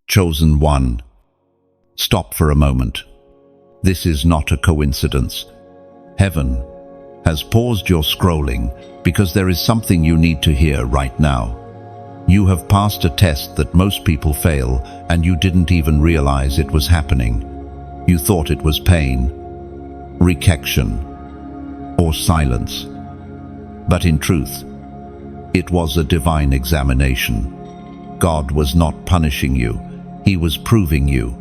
Chosen one. Stop for a moment. This is not a coincidence. Heaven has paused your scrolling because there is something you need to hear right now. You have passed a test that most people fail, and you didn't even realize it was happening. You thought it was pain, rejection, or silence. But in truth, it was a divine examination. God was not punishing you, He was proving you.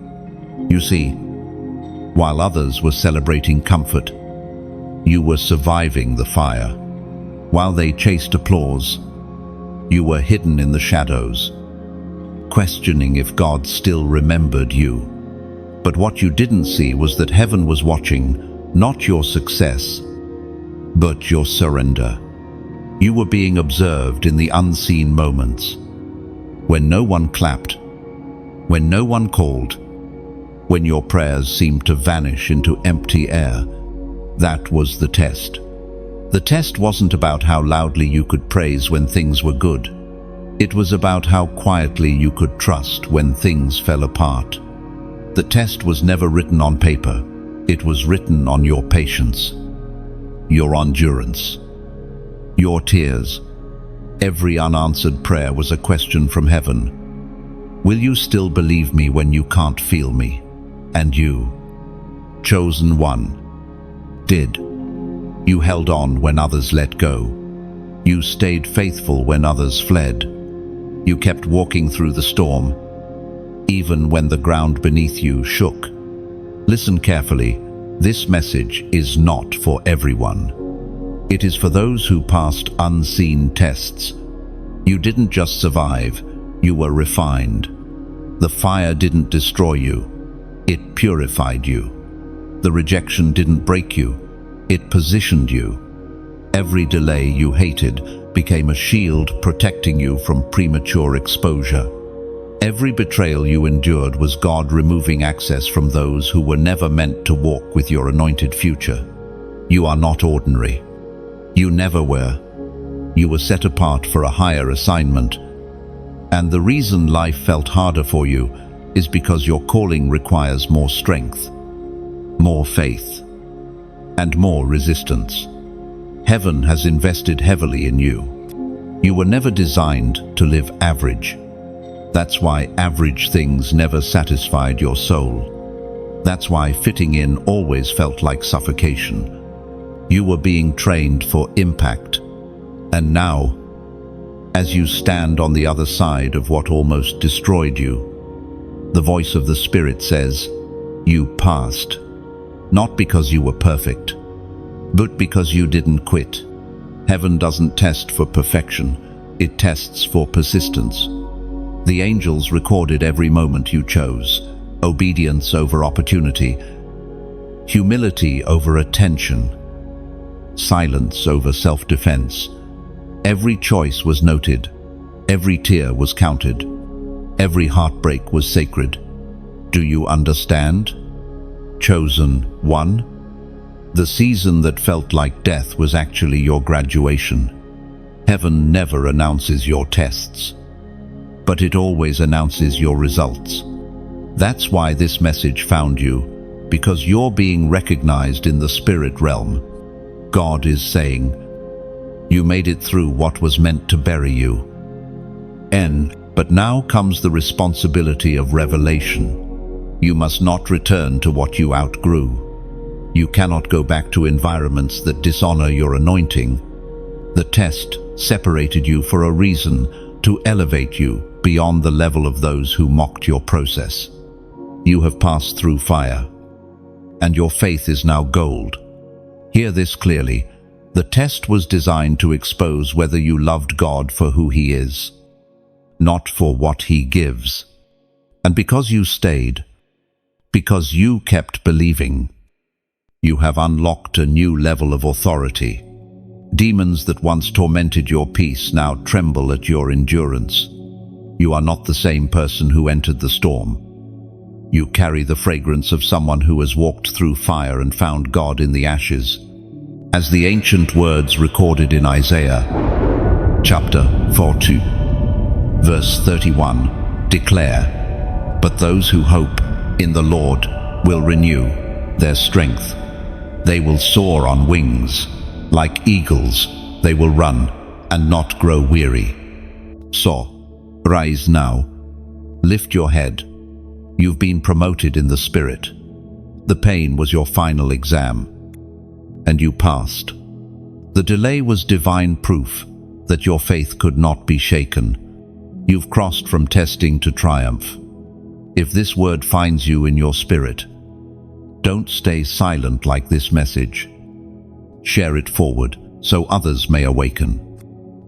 You see, while others were celebrating comfort, you were surviving the fire. While they chased applause, you were hidden in the shadows, questioning if God still remembered you. But what you didn't see was that heaven was watching, not your success, but your surrender. You were being observed in the unseen moments, when no one clapped, when no one called, when your prayers seemed to vanish into empty air. That was the test. The test wasn't about how loudly you could praise when things were good. It was about how quietly you could trust when things fell apart. The test was never written on paper. It was written on your patience, your endurance, your tears. Every unanswered prayer was a question from heaven. Will you still believe me when you can't feel me? And you, chosen one, did. You held on when others let go. You stayed faithful when others fled. You kept walking through the storm, even when the ground beneath you shook. Listen carefully. This message is not for everyone. It is for those who passed unseen tests. You didn't just survive, you were refined. The fire didn't destroy you, it purified you. The rejection didn't break you, it positioned you. Every delay you hated became a shield protecting you from premature exposure. Every betrayal you endured was God removing access from those who were never meant to walk with your anointed future. You are not ordinary. You never were. You were set apart for a higher assignment. And the reason life felt harder for you is because your calling requires more strength, more faith, and more resistance. Heaven has invested heavily in you. You were never designed to live average. That's why average things never satisfied your soul. That's why fitting in always felt like suffocation. You were being trained for impact. And now, as you stand on the other side of what almost destroyed you, the voice of the Spirit says, you passed. Not because you were perfect, but because you didn't quit. Heaven doesn't test for perfection, it tests for persistence. The angels recorded every moment you chose, obedience over opportunity, humility over attention, silence over self-defense. Every choice was noted, every tear was counted, every heartbreak was sacred. Do you understand? Chosen one? The season that felt like death was actually your graduation. Heaven never announces your tests, but it always announces your results. That's why this message found you, because you're being recognized in the spirit realm. God is saying, you made it through what was meant to bury you. But now comes the responsibility of revelation. You must not return to what you outgrew. You cannot go back to environments that dishonor your anointing. The test separated you for a reason, to elevate you beyond the level of those who mocked your process. You have passed through fire, and your faith is now gold. Hear this clearly. The test was designed to expose whether you loved God for who He is, not for what He gives. And because you stayed, because you kept believing, you have unlocked a new level of authority. Demons that once tormented your peace now tremble at your endurance. You are not the same person who entered the storm. You carry the fragrance of someone who has walked through fire and found God in the ashes. As the ancient words recorded in Isaiah, chapter 42, verse 31, declare, But those who hope in the Lord will renew their strength. They will soar on wings. Like eagles, they will run and not grow weary. So, rise now. Lift your head. You've been promoted in the Spirit. The pain was your final exam, and you passed. The delay was divine proof that your faith could not be shaken. You've crossed from testing to triumph. If this word finds you in your spirit, don't stay silent like this message. Share it forward so others may awaken.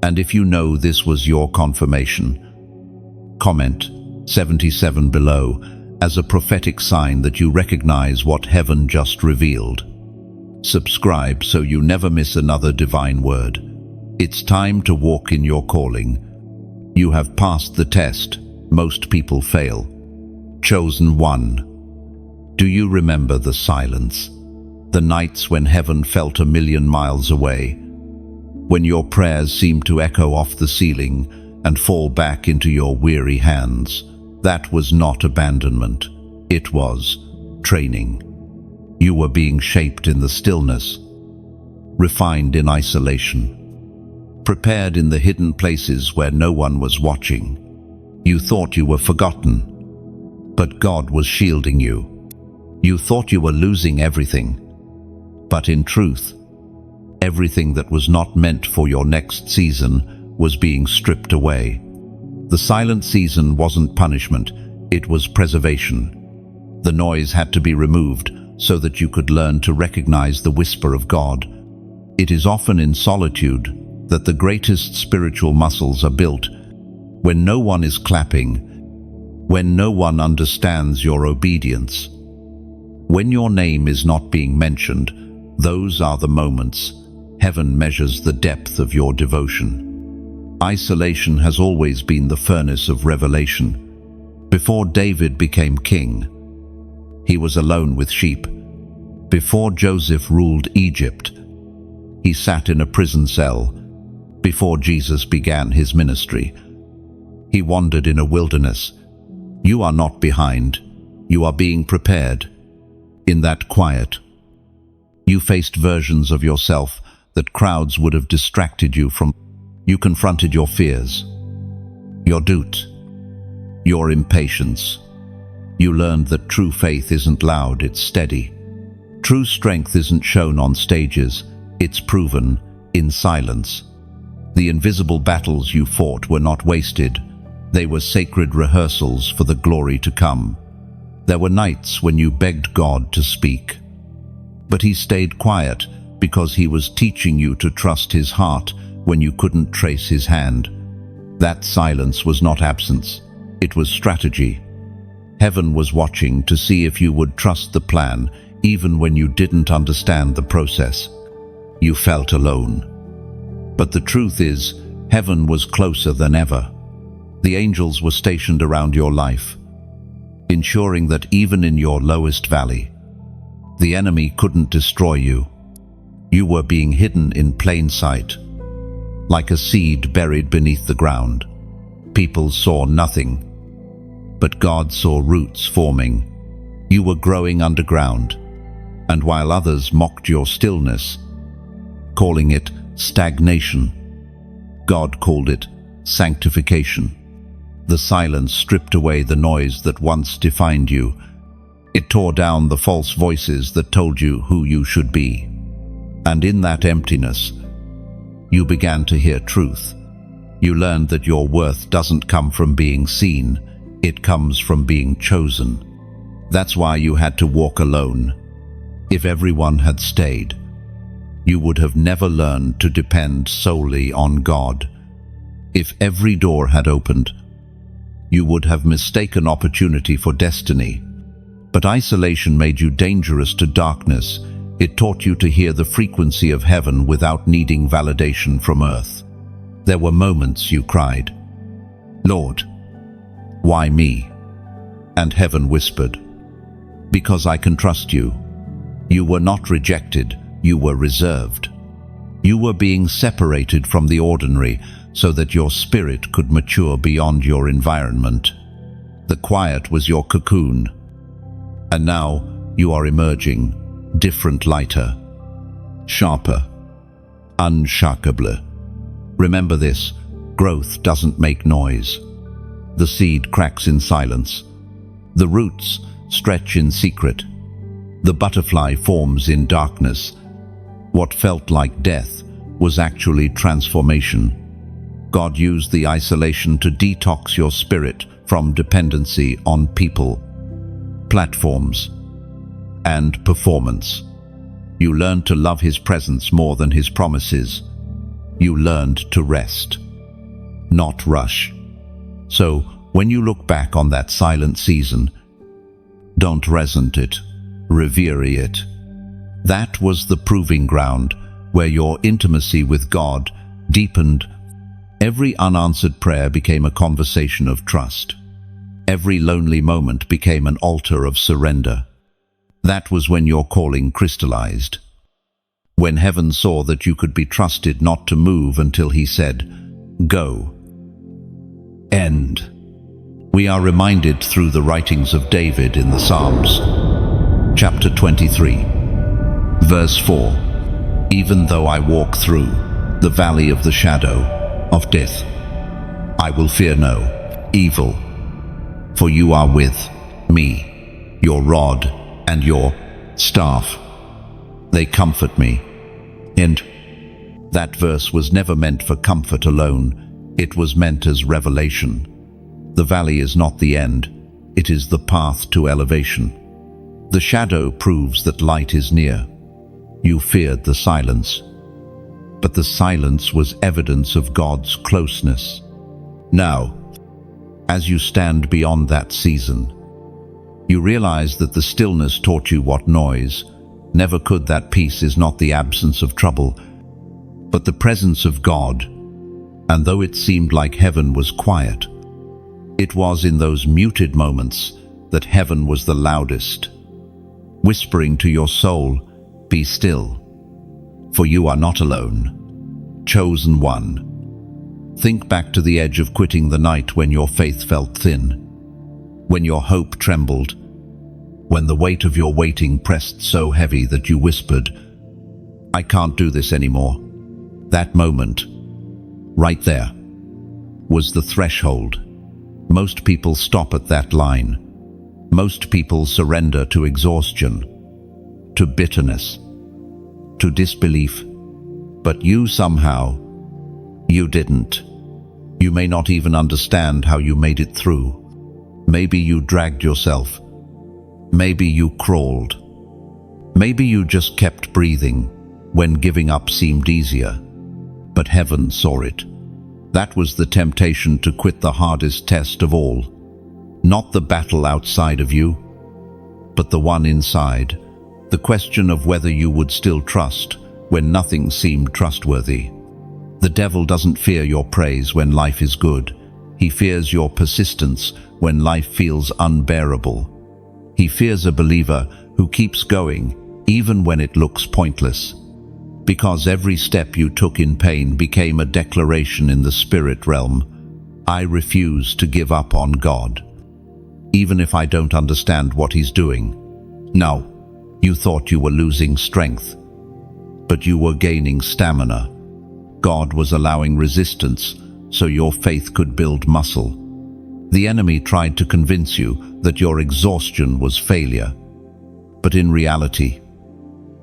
And if you know this was your confirmation, comment 77 below as a prophetic sign that you recognize what heaven just revealed. Subscribe so you never miss another divine word. It's time to walk in your calling. You have passed the test. Most people fail. Chosen one. Do you remember the silence? The nights when heaven felt a million miles away? When your prayers seemed to echo off the ceiling and fall back into your weary hands? That was not abandonment. It was training. You were being shaped in the stillness, refined in isolation, prepared in the hidden places where no one was watching. You thought you were forgotten, but God was shielding you. You thought you were losing everything, but in truth, everything that was not meant for your next season was being stripped away. The silent season wasn't punishment, it was preservation. The noise had to be removed so that you could learn to recognize the whisper of God. It is often in solitude that the greatest spiritual muscles are built, when no one is clapping, when no one understands your obedience. When your name is not being mentioned, those are the moments heaven measures the depth of your devotion. Isolation has always been the furnace of revelation. Before David became king, he was alone with sheep. Before Joseph ruled Egypt, he sat in a prison cell. Before Jesus began his ministry, he wandered in a wilderness. You are not behind. You are being prepared. In that quiet, you faced versions of yourself that crowds would have distracted you from. You confronted your fears, your doubt, your impatience. You learned that true faith isn't loud, it's steady. True strength isn't shown on stages, it's proven in silence. The invisible battles you fought were not wasted. They were sacred rehearsals for the glory to come. There were nights when you begged God to speak, but he stayed quiet because he was teaching you to trust his heart when you couldn't trace his hand. That silence was not absence, it was strategy. Heaven was watching to see if you would trust the plan, even when you didn't understand the process. You felt alone. But the truth is, heaven was closer than ever. The angels were stationed around your life, ensuring that even in your lowest valley, the enemy couldn't destroy you. You were being hidden in plain sight, like a seed buried beneath the ground. People saw nothing, but God saw roots forming. You were growing underground, and while others mocked your stillness, calling it stagnation, God called it sanctification. The silence stripped away the noise that once defined you. It tore down the false voices that told you who you should be. And in that emptiness, you began to hear truth. You learned that your worth doesn't come from being seen, it comes from being chosen. That's why you had to walk alone. If everyone had stayed, you would have never learned to depend solely on God. If every door had opened, you would have mistaken opportunity for destiny. But isolation made you dangerous to darkness. It taught you to hear the frequency of heaven without needing validation from earth. There were moments you cried, "Lord, why me?" And heaven whispered, "Because I can trust you." You were not rejected, you were reserved. You were being separated from the ordinary so that your spirit could mature beyond your environment. The quiet was your cocoon. And now you are emerging, different, lighter, sharper, unshakable. Remember this, growth doesn't make noise. The seed cracks in silence. The roots stretch in secret. The butterfly forms in darkness. What felt like death was actually transformation. God used the isolation to detox your spirit from dependency on people, platforms, and performance. You learned to love His presence more than His promises. You learned to rest, not rush. So, when you look back on that silent season, don't resent it, revere it. That was the proving ground where your intimacy with God deepened. Every unanswered prayer became a conversation of trust. Every lonely moment became an altar of surrender. That was when your calling crystallized. When heaven saw that you could be trusted not to move until He said, "Go." End. We are reminded through the writings of David in the Psalms. Chapter 23, verse 4. Even though I walk through the valley of the shadow of death, I will fear no evil, for you are with me. Your rod and your staff, they comfort me. And that verse was never meant for comfort alone. It was meant as revelation. The valley is not the end. It is the path to elevation. The shadow proves that light is near. You feared the silence, but the silence was evidence of God's closeness. Now, as you stand beyond that season, you realize that the stillness taught you what noise never could. That peace is not the absence of trouble, but the presence of God. And though it seemed like heaven was quiet, it was in those muted moments that heaven was the loudest, whispering to your soul, "Be still, for you are not alone, chosen one." Think back to the edge of quitting the night when your faith felt thin, when your hope trembled, when the weight of your waiting pressed so heavy that you whispered, "I can't do this anymore." That moment, right there, was the threshold. Most people stop at that line. Most people surrender to exhaustion, to bitterness, to disbelief. But you somehow, you didn't. You may not even understand how you made it through. Maybe you dragged yourself. Maybe you crawled. Maybe you just kept breathing when giving up seemed easier. But heaven saw it. That was the temptation to quit, the hardest test of all. Not the battle outside of you, but the one inside. The question of whether you would still trust when nothing seemed trustworthy. The devil doesn't fear your praise when life is good. He fears your persistence when life feels unbearable. He fears a believer who keeps going even when it looks pointless. Because every step you took in pain became a declaration in the spirit realm. I refuse to give up on God, even if I don't understand what He's doing. Now, you thought you were losing strength, but you were gaining stamina. God was allowing resistance so your faith could build muscle. The enemy tried to convince you that your exhaustion was failure, but in reality,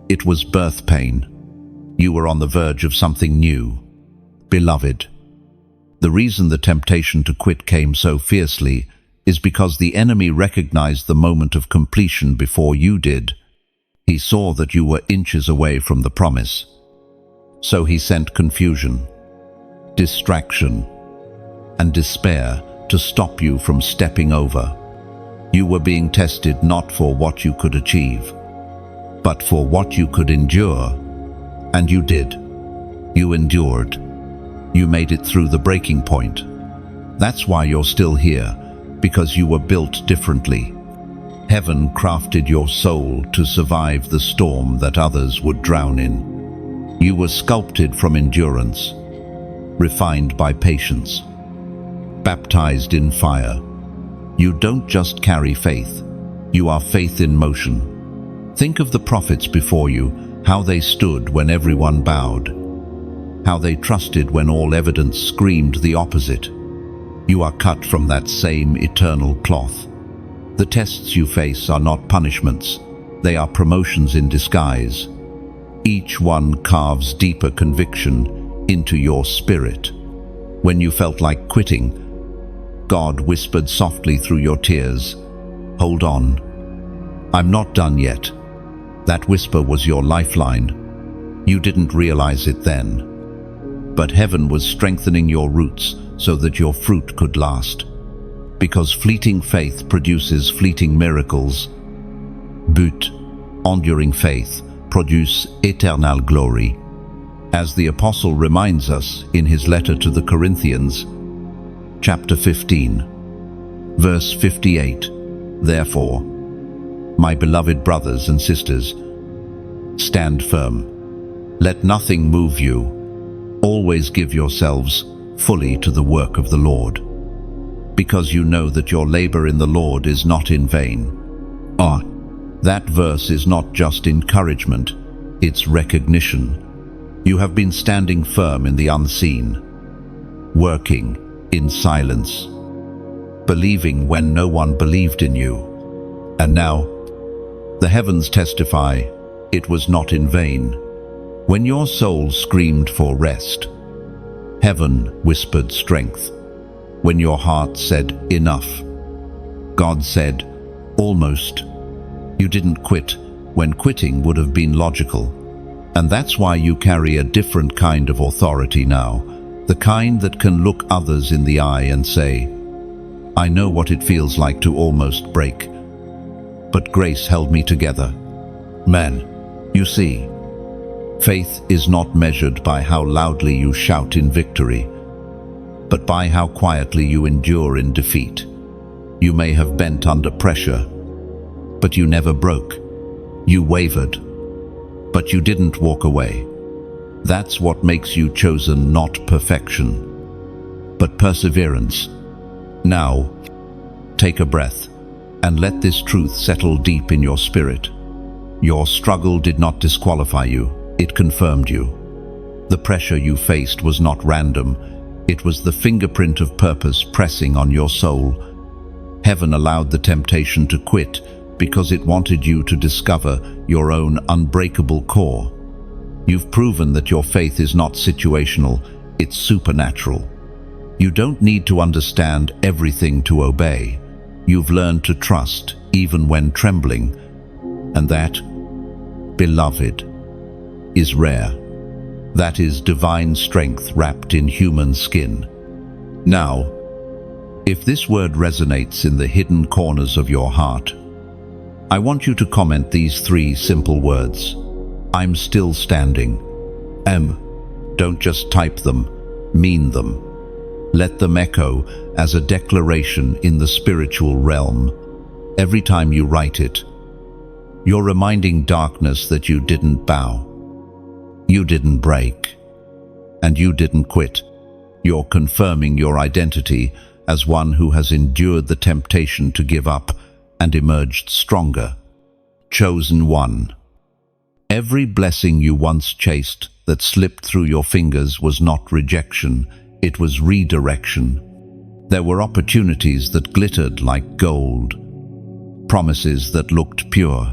it was birth pain. You were on the verge of something new. Beloved, the reason the temptation to quit came so fiercely is because the enemy recognized the moment of completion before you did. He saw that you were inches away from the promise. So he sent confusion, distraction, and despair to stop you from stepping over. You were being tested not for what you could achieve, but for what you could endure. And you did. You endured. You made it through the breaking point. That's why you're still here, because you were built differently. Heaven crafted your soul to survive the storm that others would drown in. You were sculpted from endurance, refined by patience, baptized in fire, You don't just carry faith. You are faith in motion. Think of the prophets before you, how they stood when everyone bowed, how they trusted when all evidence screamed the opposite. You are cut from that same eternal cloth. The tests you face are not punishments. They are promotions in disguise. Each one carves deeper conviction into your spirit. When you felt like quitting, God whispered softly through your tears, "Hold on. I'm not done yet." That whisper was your lifeline. You didn't realize it then. But heaven was strengthening your roots so that your fruit could last. Because fleeting faith produces fleeting miracles, but enduring faith produces eternal glory. As the apostle reminds us in his letter to the Corinthians, chapter 15, verse 58, "Therefore, my beloved brothers and sisters, stand firm. Let nothing move you. Always give yourselves fully to the work of the Lord, because you know that your labor in the Lord is not in vain." That verse is not just encouragement, it's recognition. You have been standing firm in the unseen, working in silence, believing when no one believed in you. And now, the heavens testify it was not in vain. When your soul screamed for rest, heaven whispered strength. When your heart said enough, God said almost. You didn't quit when quitting would have been logical. And that's why you carry a different kind of authority now, the kind that can look others in the eye and say, "I know what it feels like to almost break, but grace held me together." Man, you see, faith is not measured by how loudly you shout in victory, but by how quietly you endure in defeat. You may have bent under pressure, but you never broke. You wavered, but you didn't walk away. That's what makes you chosen, not perfection, but perseverance. Now, take a breath and let this truth settle deep in your spirit. Your struggle did not disqualify you, it confirmed you. The pressure you faced was not random, it was the fingerprint of purpose pressing on your soul. Heaven allowed the temptation to quit because it wanted you to discover your own unbreakable core. You've proven that your faith is not situational, it's supernatural. You don't need to understand everything to obey. You've learned to trust even when trembling. And that, beloved, is rare. That is divine strength wrapped in human skin. Now, if this word resonates in the hidden corners of your heart, I want you to comment these 3 simple words. I'm still standing. Don't just type them, mean them. Let them echo as a declaration in the spiritual realm. Every time you write it, you're reminding darkness that you didn't bow, you didn't break, and you didn't quit. You're confirming your identity as one who has endured the temptation to give up and emerged stronger. Chosen one. Every blessing you once chased that slipped through your fingers was not rejection, it was redirection. There were opportunities that glittered like gold, promises that looked pure,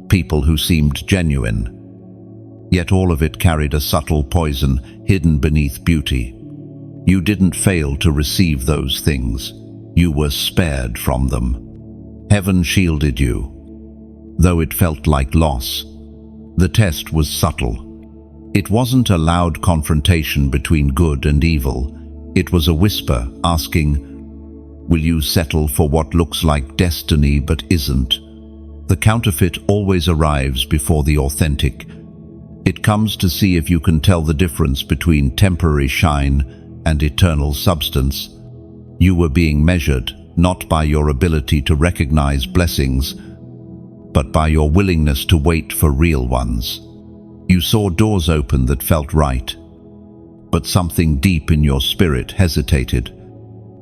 people who seemed genuine. Yet all of it carried a subtle poison hidden beneath beauty. You didn't fail to receive those things. You were spared from them. Heaven shielded you, though it felt like loss. The test was subtle. It wasn't a loud confrontation between good and evil. It was a whisper asking, "Will you settle for what looks like destiny but isn't?" The counterfeit always arrives before the authentic. It comes to see if you can tell the difference between temporary shine and eternal substance. You were being measured not by your ability to recognize blessings, but by your willingness to wait for real ones. You saw doors open that felt right, but something deep in your spirit hesitated.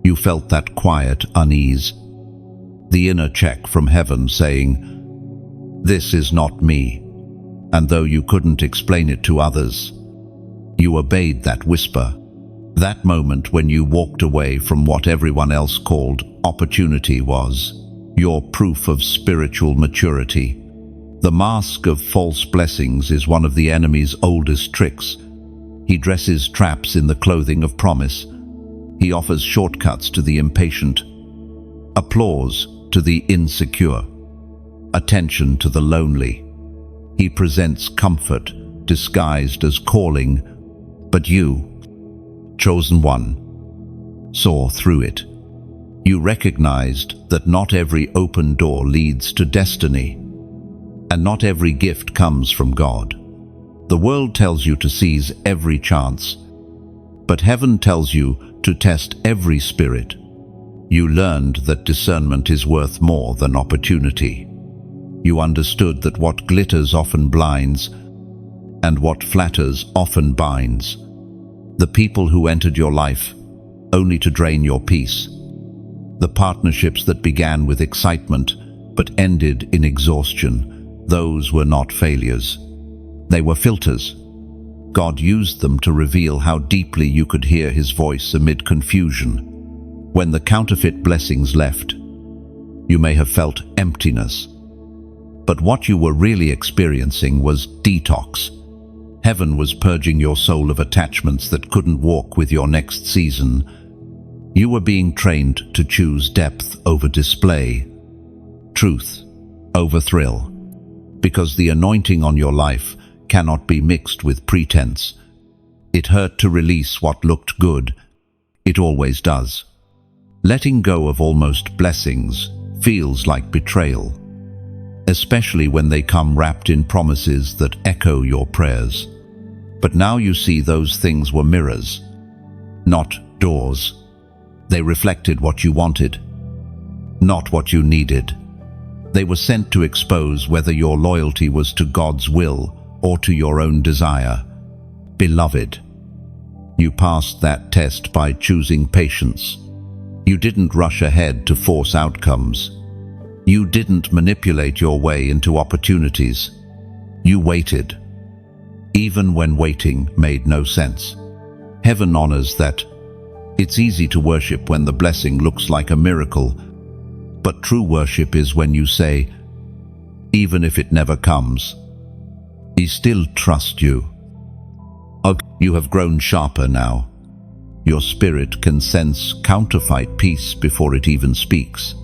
You felt that quiet unease. the inner check from heaven saying, "This is not me," and though you couldn't explain it to others, you obeyed that whisper. That moment when you walked away from what everyone else called opportunity was your proof of spiritual maturity. The mask of false blessings is one of the enemy's oldest tricks. He dresses traps in the clothing of promise. He offers shortcuts to the impatient, applause to the insecure, attention to the lonely. He presents comfort disguised as calling, but you, chosen one, saw through it. You recognized that not every open door leads to destiny, and not every gift comes from God. The world tells you to seize every chance, but heaven tells you to test every spirit. You learned that discernment is worth more than opportunity. You understood that what glitters often blinds, and what flatters often binds. The people who entered your life only to drain your peace. The partnerships that began with excitement but ended in exhaustion, those were not failures. They were filters. God used them to reveal how deeply you could hear His voice amid confusion. When the counterfeit blessings left, you may have felt emptiness. But what you were really experiencing was detox. Heaven was purging your soul of attachments that couldn't walk with your next season. You were being trained to choose depth over display, truth over thrill, because the anointing on your life cannot be mixed with pretense. It hurt to release what looked good. It always does. Letting go of almost blessings feels like betrayal, especially when they come wrapped in promises that echo your prayers. But now you see those things were mirrors, not doors. They reflected what you wanted, not what you needed. They were sent to expose whether your loyalty was to God's will or to your own desire. Beloved, you passed that test by choosing patience. You didn't rush ahead to force outcomes. You didn't manipulate your way into opportunities. You waited, even when waiting made no sense. Heaven honors that. It's easy to worship when the blessing looks like a miracle, but true worship is when you say, even if it never comes, I still trust you. You have grown sharper now. Your spirit can sense counterfeit peace before it even speaks.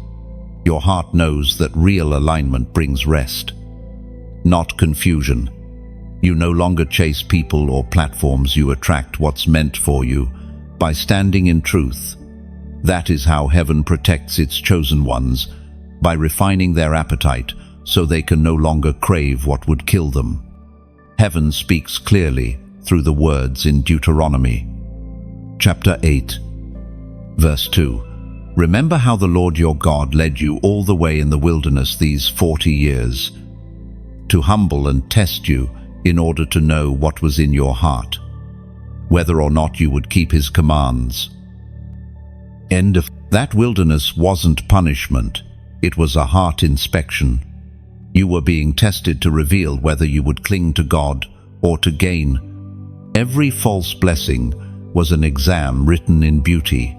Your heart knows that real alignment brings rest, not confusion. You no longer chase people or platforms. You attract what's meant for you by standing in truth. That is how heaven protects its chosen ones, by refining their appetite so they can no longer crave what would kill them. Heaven speaks clearly through the words in Deuteronomy, chapter 8, verse 2. Remember how the Lord your God led you all the way in the wilderness these 40 years, to humble and test you in order to know what was in your heart, whether or not you would keep His commands. End of. That wilderness wasn't punishment, it was a heart inspection. You were being tested to reveal whether you would cling to God or to gain. Every false blessing was an exam written in beauty,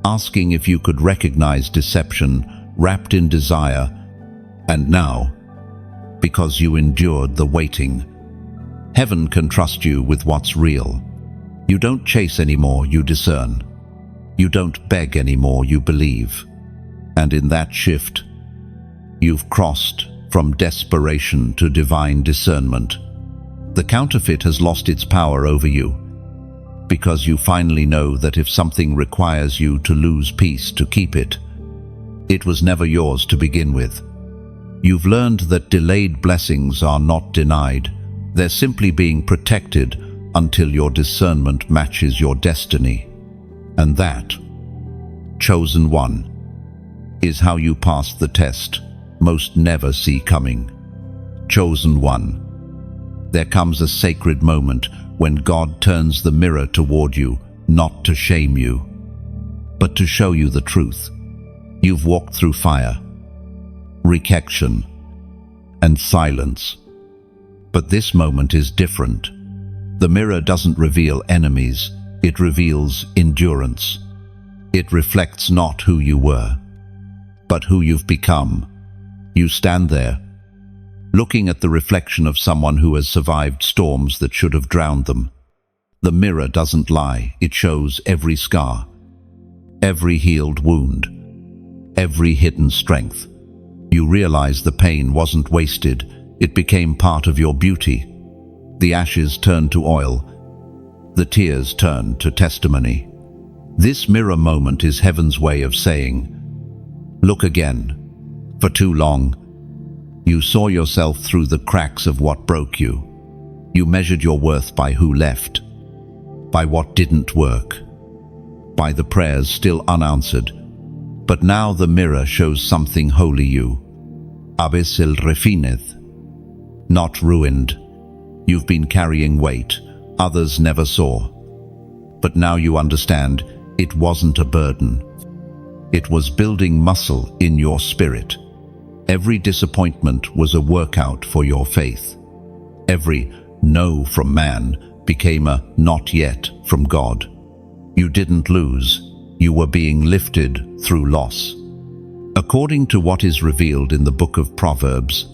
asking if you could recognize deception wrapped in desire. And now, because you endured the waiting, heaven can trust you with what's real. You don't chase anymore, you discern. You don't beg anymore, you believe. And in that shift, you've crossed from desperation to divine discernment. The counterfeit has lost its power over you, because you finally know that if something requires you to lose peace to keep it, it was never yours to begin with. You've learned that delayed blessings are not denied. They're simply being protected until your discernment matches your destiny. And that, chosen one, is how you pass the test most never see coming. Chosen one. There comes a sacred moment when God turns the mirror toward you, not to shame you, but to show you the truth. You've walked through fire, rejection, and silence. But this moment is different. The mirror doesn't reveal enemies, it reveals endurance. It reflects not who you were, but who you've become. You stand there, looking at the reflection of someone who has survived storms that should have drowned them. The mirror doesn't lie, it shows every scar, every healed wound, every hidden strength. You realize the pain wasn't wasted, it became part of your beauty. The ashes turned to oil, the tears turned to testimony. This mirror moment is heaven's way of saying, look again. For too long, you saw yourself through the cracks of what broke you. You measured your worth by who left, by what didn't work, by the prayers still unanswered. But now the mirror shows something holy you. Abis il refineth, not ruined. You've been carrying weight others never saw. But now you understand it wasn't a burden. It was building muscle in your spirit. Every disappointment was a workout for your faith. Every no from man became a not yet from God. You didn't lose, you were being lifted through loss. According to what is revealed in the book of Proverbs,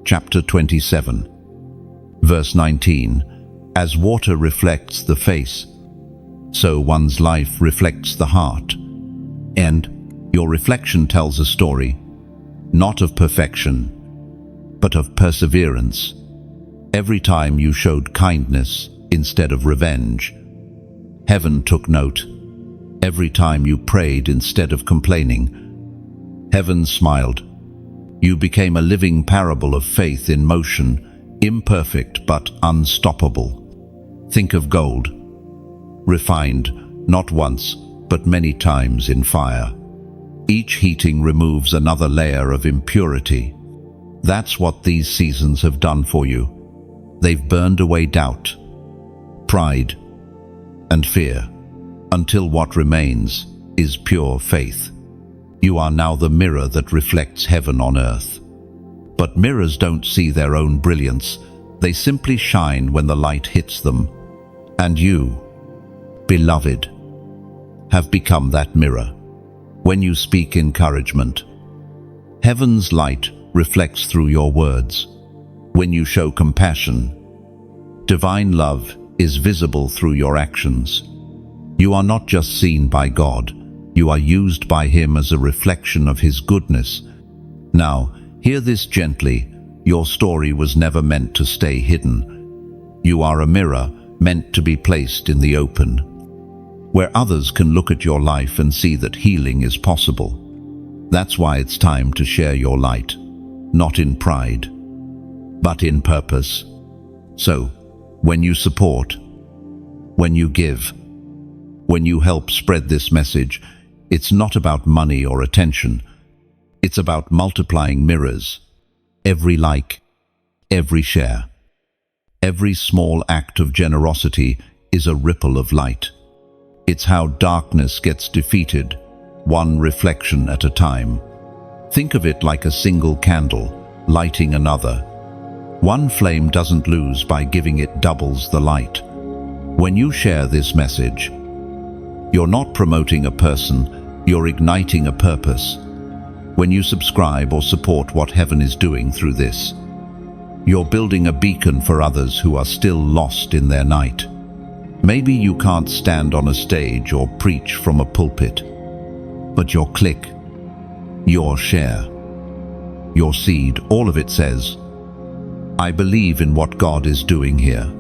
chapter 27, verse 19, as water reflects the face, so one's life reflects the heart. And your reflection tells a story, not of perfection, but of perseverance. Every time you showed kindness instead of revenge, heaven took note. Every time you prayed instead of complaining, heaven smiled. You became a living parable of faith in motion, imperfect but unstoppable. Think of gold, refined not once but many times in fire. Each heating removes another layer of impurity. That's what these seasons have done for you. They've burned away doubt, pride, and fear, until what remains is pure faith. You are now the mirror that reflects heaven on earth. But mirrors don't see their own brilliance. They simply shine when the light hits them. And you, beloved, have become that mirror. When you speak encouragement, heaven's light reflects through your words. When you show compassion, divine love is visible through your actions. You are not just seen by God, you are used by Him as a reflection of His goodness. Now, hear this gently. Your story was never meant to stay hidden. You are a mirror meant to be placed in the open, where others can look at your life and see that healing is possible. That's why it's time to share your light, not in pride, but in purpose. So, when you support, when you give, when you help spread this message, it's not about money or attention. It's about multiplying mirrors. Every like, every share, every small act of generosity is a ripple of light. It's how darkness gets defeated, one reflection at a time. Think of it like a single candle lighting another. One flame doesn't lose by giving, it doubles the light. When you share this message, you're not promoting a person, you're igniting a purpose. When you subscribe or support what heaven is doing through this, you're building a beacon for others who are still lost in their night. Maybe you can't stand on a stage or preach from a pulpit, but your click, your share, your seed, all of it says, I believe in what God is doing here.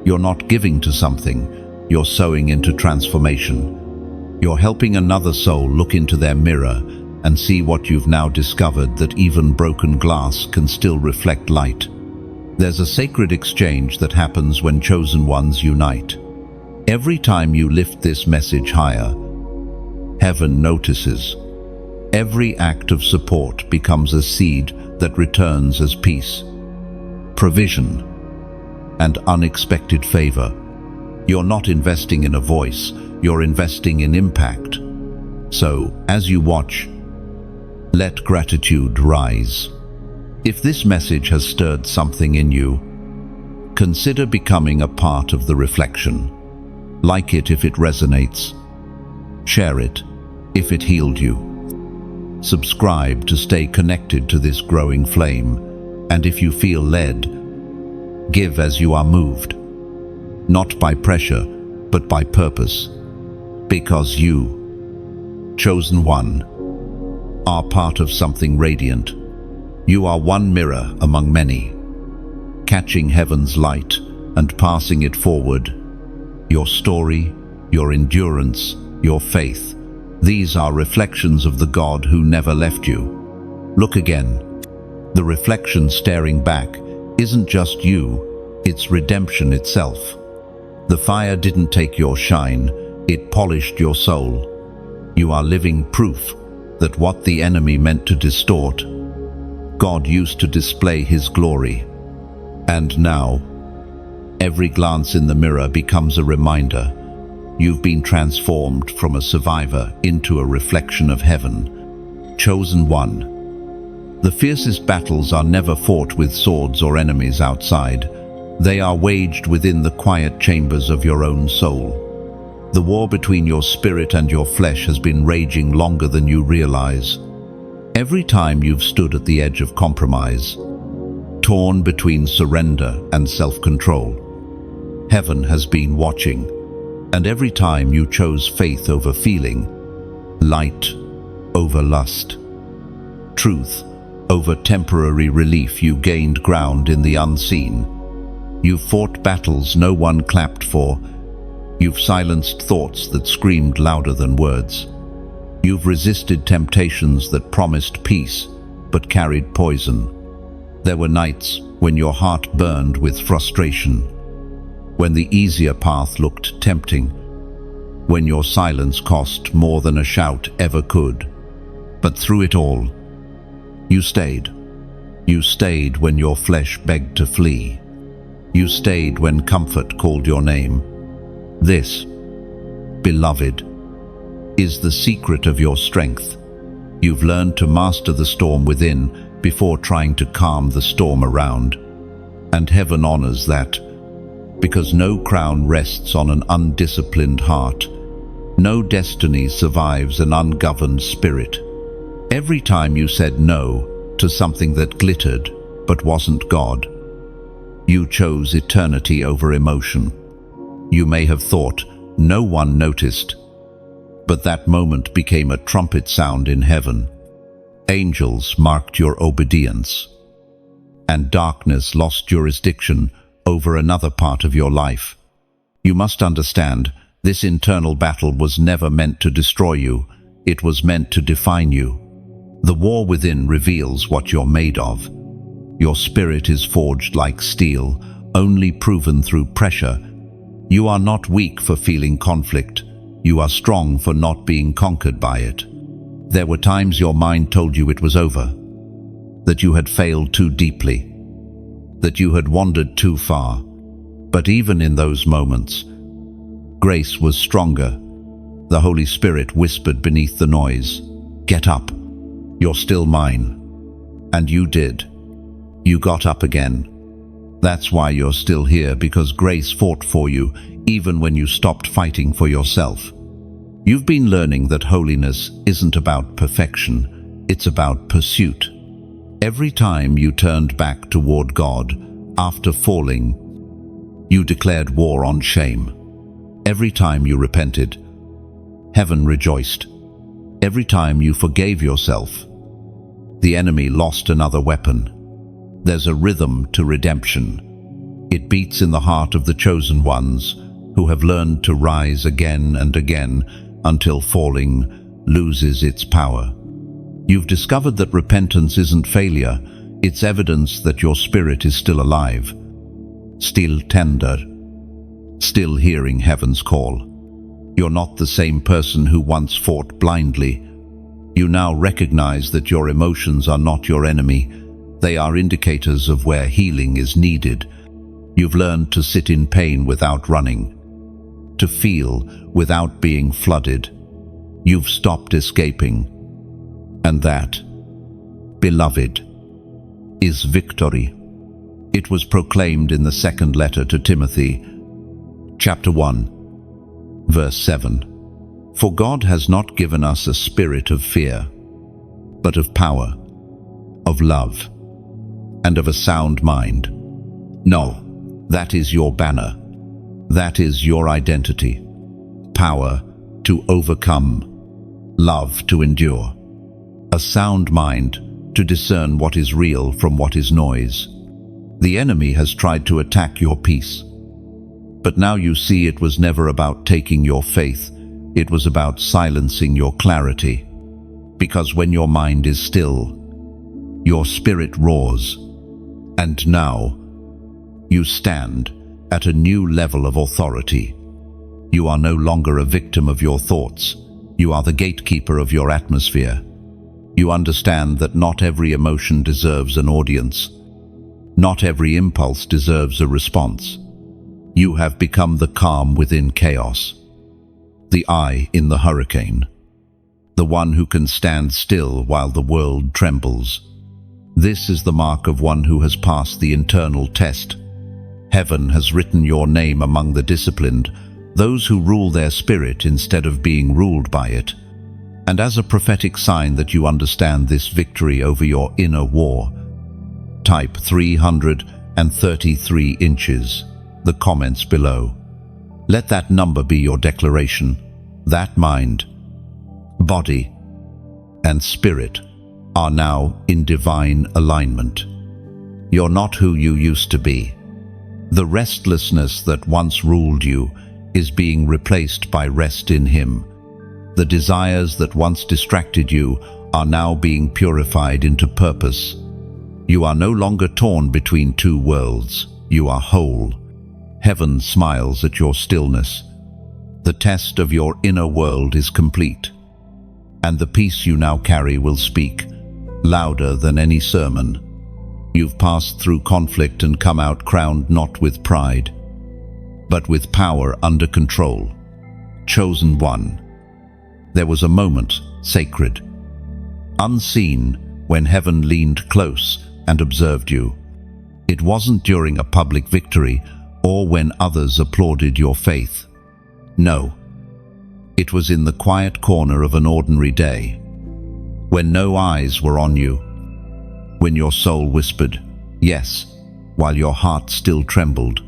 You're not giving to something, you're sowing into transformation. You're helping another soul look into their mirror and see what you've now discovered, that even broken glass can still reflect light. There's a sacred exchange that happens when chosen ones unite. Every time you lift this message higher, heaven notices. Every act of support becomes a seed that returns as peace, provision, and unexpected favor. You're not investing in a voice, you're investing in impact. So, as you watch, Let gratitude rise. If this message has stirred something in you, consider becoming a part of the reflection. Like it if it resonates. Share it if it healed you. Subscribe to stay connected to this growing flame. And if you feel led, give as you are moved. Not by pressure, but by purpose. Because you, chosen one, are part of something radiant. You are one mirror among many, catching heaven's light and passing it forward. Your story, your endurance, your faith, these are reflections of the God who never left you. Look again. The reflection staring back isn't just you, it's redemption itself. The fire didn't take your shine, it polished your soul. You are living proof that what the enemy meant to distort, God used to display His glory. And now, every glance in the mirror becomes a reminder. You've been transformed from a survivor into a reflection of heaven. Chosen one. The fiercest battles are never fought with swords or enemies outside. They are waged within the quiet chambers of your own soul. The war between your spirit and your flesh has been raging longer than you realize. Every time you've stood at the edge of compromise, torn between surrender and self-control, heaven has been watching. And every time you chose faith over feeling, light over lust, truth over temporary relief, you gained ground in the unseen. You've fought battles no one clapped for. You've silenced thoughts that screamed louder than words. You've resisted temptations that promised peace but carried poison. There were nights when your heart burned with frustration, when the easier path looked tempting, when your silence cost more than a shout ever could. But through it all, you stayed. You stayed when your flesh begged to flee. You stayed when comfort called your name. This, beloved, is the secret of your strength. You've learned to master the storm within before trying to calm the storm around. And heaven honors that, because no crown rests on an undisciplined heart. No destiny survives an ungoverned spirit. Every time you said no to something that glittered but wasn't God, you chose eternity over emotion. You may have thought no one noticed, but that moment became a trumpet sound in heaven. Angels marked your obedience, and darkness lost jurisdiction over another part of your life. You must understand, this internal battle was never meant to destroy you. It was meant to define you. The war within reveals what you're made of. Your spirit is forged like steel, only proven through pressure. You are not weak for feeling conflict. You are strong for not being conquered by it. There were times your mind told you it was over, that you had failed too deeply, that you had wandered too far. But even in those moments, grace was stronger. The Holy Spirit whispered beneath the noise, "Get up. You're still mine." And you did. You got up again. That's why you're still here, because grace fought for you, even when you stopped fighting for yourself. You've been learning that holiness isn't about perfection, it's about pursuit. Every time you turned back toward God after falling, you declared war on shame. Every time you repented, heaven rejoiced. Every time you forgave yourself, the enemy lost another weapon. There's a rhythm to redemption. It beats in the heart of the chosen ones who have learned to rise again and again until falling loses its power. You've discovered that repentance isn't failure, it's evidence that your spirit is still alive, still tender, still hearing heaven's call. You're not the same person who once fought blindly. You now recognize that your emotions are not your enemy. They are indicators of where healing is needed. You've learned to sit in pain without running, to feel without being flooded. You've stopped escaping. And that beloved, is victory. It was proclaimed in the second letter to Timothy, chapter 1, verse 7. For God has not given us a spirit of fear, but of power, of love, and of a sound mind. No, that is your banner. That is your identity. Power to overcome, love to endure, a sound mind to discern what is real from what is noise. The enemy has tried to attack your peace, but now you see it was never about taking your faith, it was about silencing your clarity. Because when your mind is still, your spirit roars, and now you stand at a new level of authority. You are no longer a victim of your thoughts, you are the gatekeeper of your atmosphere. You understand that not every emotion deserves an audience. Not every impulse deserves a response. You have become the calm within chaos, the eye in the hurricane, the one who can stand still while the world trembles. This is the mark of one who has passed the internal test. Heaven has written your name among the disciplined, those who rule their spirit instead of being ruled by it. And as a prophetic sign that you understand this victory over your inner war, type 333 inches, the comments below. Let that number be your declaration. That mind, body, and spirit are now in divine alignment. You're not who you used to be. The restlessness that once ruled you is being replaced by rest in Him. The desires that once distracted you are now being purified into purpose. You are no longer torn between two worlds. You are whole. Heaven smiles at your stillness. The test of your inner world is complete, and the peace you now carry will speak louder than any sermon. You've passed through conflict and come out crowned not with pride, but with power under control. Chosen one. There was a moment, sacred, unseen, when heaven leaned close and observed you. It wasn't during a public victory or when others applauded your faith. No, it was in the quiet corner of an ordinary day, when no eyes were on you, when your soul whispered, yes, while your heart still trembled.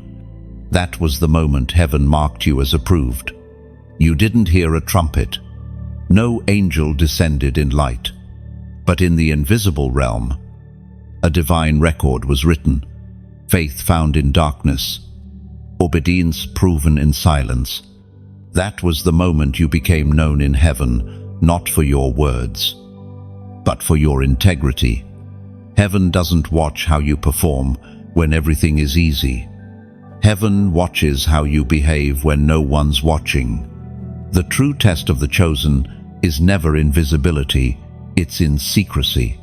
That was the moment heaven marked you as approved. You didn't hear a trumpet. No angel descended in light, but in the invisible realm, a divine record was written, faith found in darkness, obedience proven in silence. That was the moment you became known in heaven, not for your words, but for your integrity. Heaven doesn't watch how you perform when everything is easy. Heaven watches how you behave when no one's watching. The true test of the chosen is never in visibility, it's in secrecy.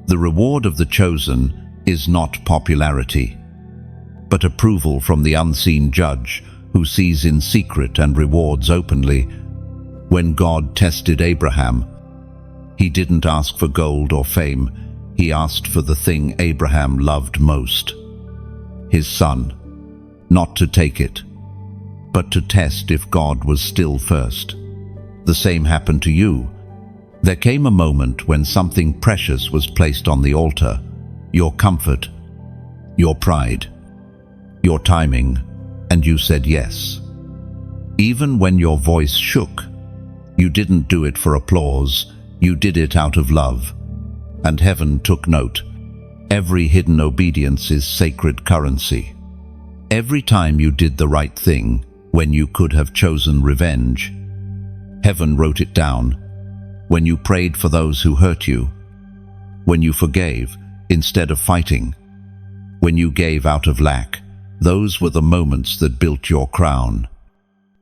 The reward of the chosen is not popularity, but approval from the unseen judge who sees in secret and rewards openly. When God tested Abraham, He didn't ask for gold or fame, He asked for the thing Abraham loved most, his son. Not to take it, but to test if God was still first. The same happened to you. There came a moment when something precious was placed on the altar, your comfort, your pride, your timing, and you said yes. Even when your voice shook, you didn't do it for applause, you did it out of love. And heaven took note. Every hidden obedience is sacred currency. Every time you did the right thing when you could have chosen revenge, heaven wrote it down. When you prayed for those who hurt you, when you forgave instead of fighting, when you gave out of lack, those were the moments that built your crown.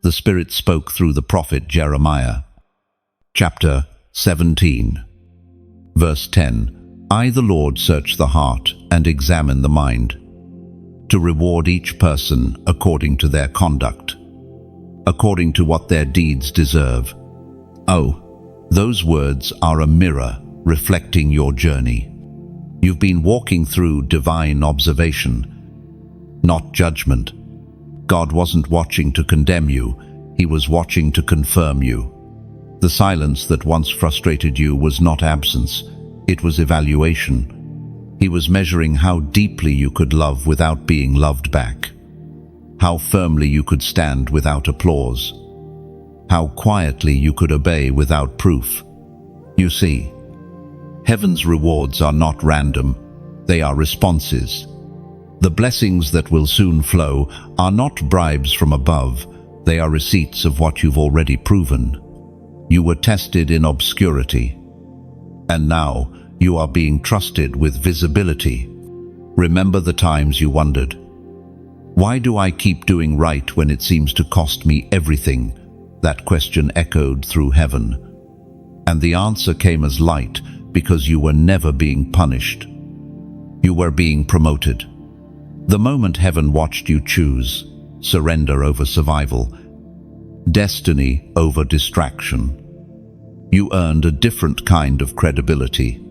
The Spirit spoke through the prophet Jeremiah. Chapter 17, verse 10. I, the Lord, search the heart and examine the mind, to reward each person according to their conduct, according to what their deeds deserve. Oh, those words are a mirror reflecting your journey. You've been walking through divine observation, not judgment. God wasn't watching to condemn you, He was watching to confirm you. The silence that once frustrated you was not absence, it was evaluation. He was measuring how deeply you could love without being loved back, how firmly you could stand without applause, how quietly you could obey without proof. You see, heaven's rewards are not random, they are responses. The blessings that will soon flow are not bribes from above, they are receipts of what you've already proven. You were tested in obscurity, and now you are being trusted with visibility. Remember the times you wondered, "Why do I keep doing right when it seems to cost me everything?" That question echoed through heaven. And the answer came as light, because you were never being punished. You were being promoted. The moment heaven watched you choose surrender over survival, destiny over distraction, you earned a different kind of credibility.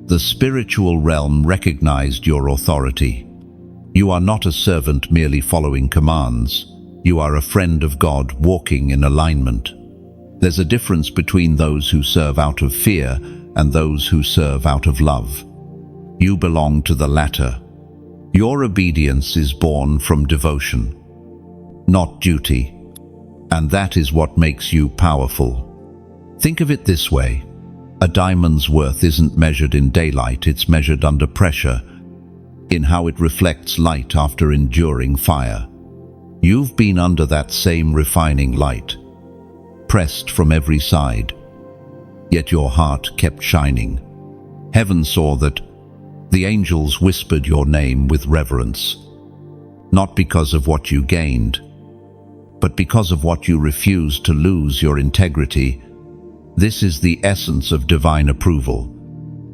The spiritual realm recognized your authority. You are not a servant merely following commands. You are a friend of God walking in alignment. There's a difference between those who serve out of fear and those who serve out of love. You belong to the latter. Your obedience is born from devotion, not duty, and that is what makes you powerful. Think of it this way. A diamond's worth isn't measured in daylight, it's measured under pressure, in how it reflects light after enduring fire. You've been under that same refining light, pressed from every side, yet your heart kept shining. Heaven saw that. The angels whispered your name with reverence, not because of what you gained, but because of what you refused to lose, your integrity. This is the essence of divine approval.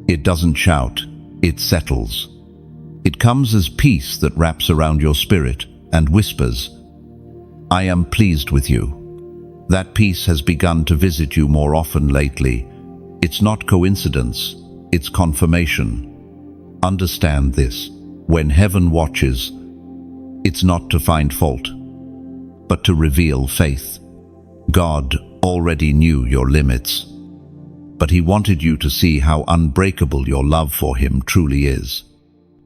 It doesn't shout, it settles. It comes as peace that wraps around your spirit and whispers, "I am pleased with you." That peace has begun to visit you more often lately. It's not coincidence, it's confirmation. Understand this: when heaven watches, it's not to find fault, but to reveal faith. God already knew your limits, but He wanted you to see how unbreakable your love for Him truly is.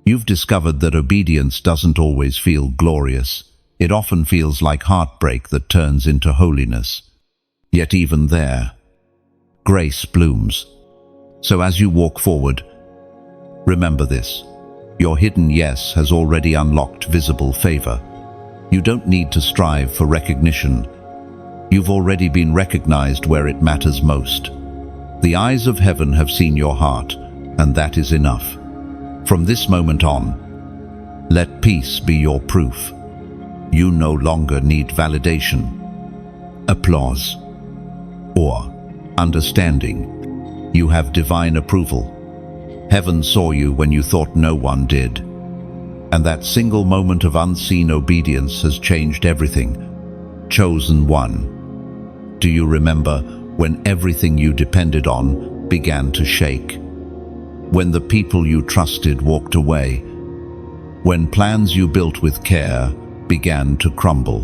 You've discovered that obedience doesn't always feel glorious. It often feels like heartbreak that turns into holiness. Yet even there, grace blooms. So as you walk forward, remember this: your hidden yes has already unlocked visible favor. You don't need to strive for recognition. You've already been recognized where it matters most. The eyes of heaven have seen your heart, and that is enough. From this moment on, let peace be your proof. You no longer need validation, applause, or understanding. You have divine approval. Heaven saw you when you thought no one did. And that single moment of unseen obedience has changed everything. Chosen one. Do you remember when everything you depended on began to shake? When the people you trusted walked away? When plans you built with care began to crumble?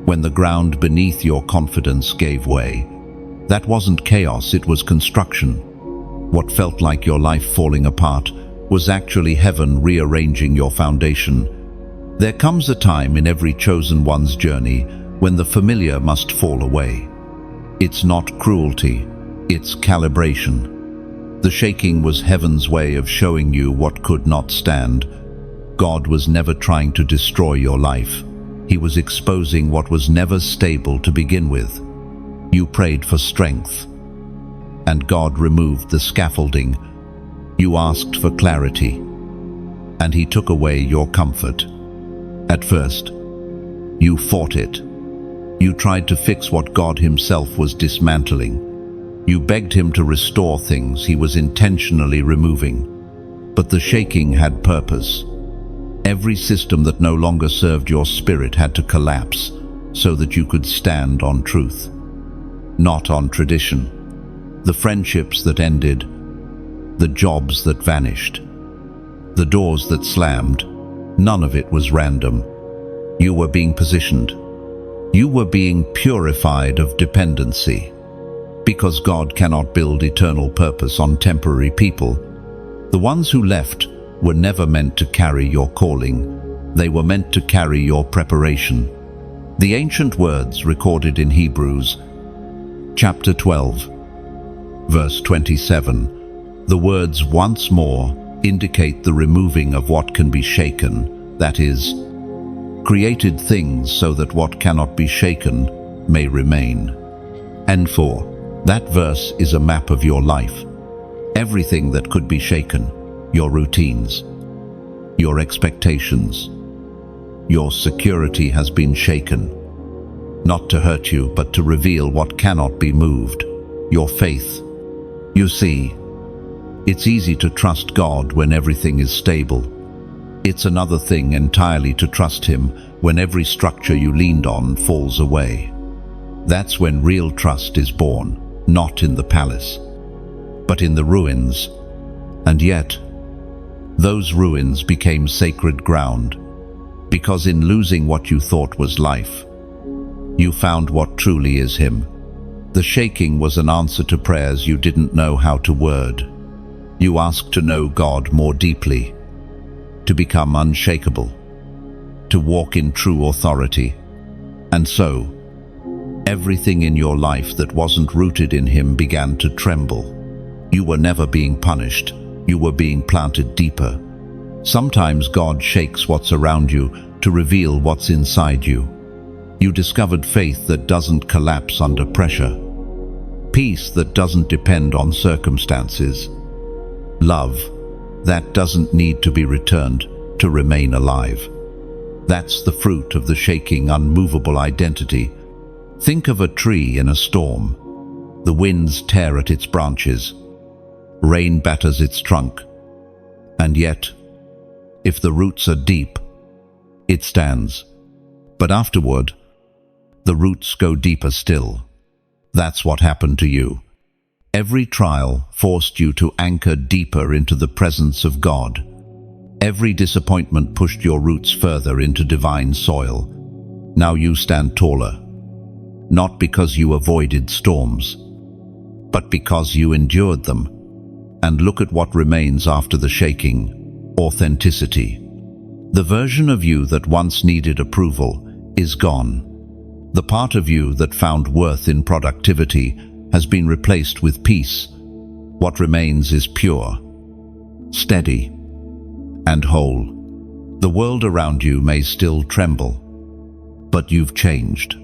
When the ground beneath your confidence gave way? That wasn't chaos, it was construction. What felt like your life falling apart was actually heaven rearranging your foundation. There comes a time in every chosen one's journey when the familiar must fall away. It's not cruelty, it's calibration. The shaking was heaven's way of showing you what could not stand. God was never trying to destroy your life. He was exposing what was never stable to begin with. You prayed for strength, and God removed the scaffolding. You asked for clarity, and He took away your comfort. At first, you fought it. You tried to fix what God Himself was dismantling. You begged Him to restore things He was intentionally removing. But the shaking had purpose. Every system that no longer served your spirit had to collapse so that you could stand on truth, not on tradition. The friendships that ended, the jobs that vanished, the doors that slammed, none of it was random. You were being positioned. You were being purified of dependency. Because God cannot build eternal purpose on temporary people, the ones who left were never meant to carry your calling. They were meant to carry your preparation. The ancient words recorded in Hebrews, chapter 12, verse 27, the words "once more" indicate the removing of what can be shaken, that is, created things so that what cannot be shaken may remain. And that verse is a map of your life. Everything that could be shaken, your routines, your expectations, your security has been shaken, not to hurt you, but to reveal what cannot be moved, your faith. You see, it's easy to trust God when everything is stable. It's another thing entirely to trust Him when every structure you leaned on falls away. That's when real trust is born, not in the palace, but in the ruins. And yet, those ruins became sacred ground, because in losing what you thought was life, you found what truly is Him. The shaking was an answer to prayers you didn't know how to word. You asked to know God more deeply, to become unshakable, to walk in true authority. And so, everything in your life that wasn't rooted in Him began to tremble. You were never being punished, you were being planted deeper. Sometimes God shakes what's around you to reveal what's inside you. You discovered faith that doesn't collapse under pressure, peace that doesn't depend on circumstances, love that doesn't need to be returned to remain alive. That's the fruit of the shaking, unmovable identity. Think of a tree in a storm. The winds tear at its branches, rain batters its trunk, and yet, if the roots are deep, it stands. But afterward, the roots go deeper still. That's what happened to you. Every trial forced you to anchor deeper into the presence of God. Every disappointment pushed your roots further into divine soil. Now you stand taller, not because you avoided storms, but because you endured them. And look at what remains after the shaking: authenticity. The version of you that once needed approval is gone. The part of you that found worth in productivity has been replaced with peace. What remains is pure, steady, and whole. The world around you may still tremble, but you've changed.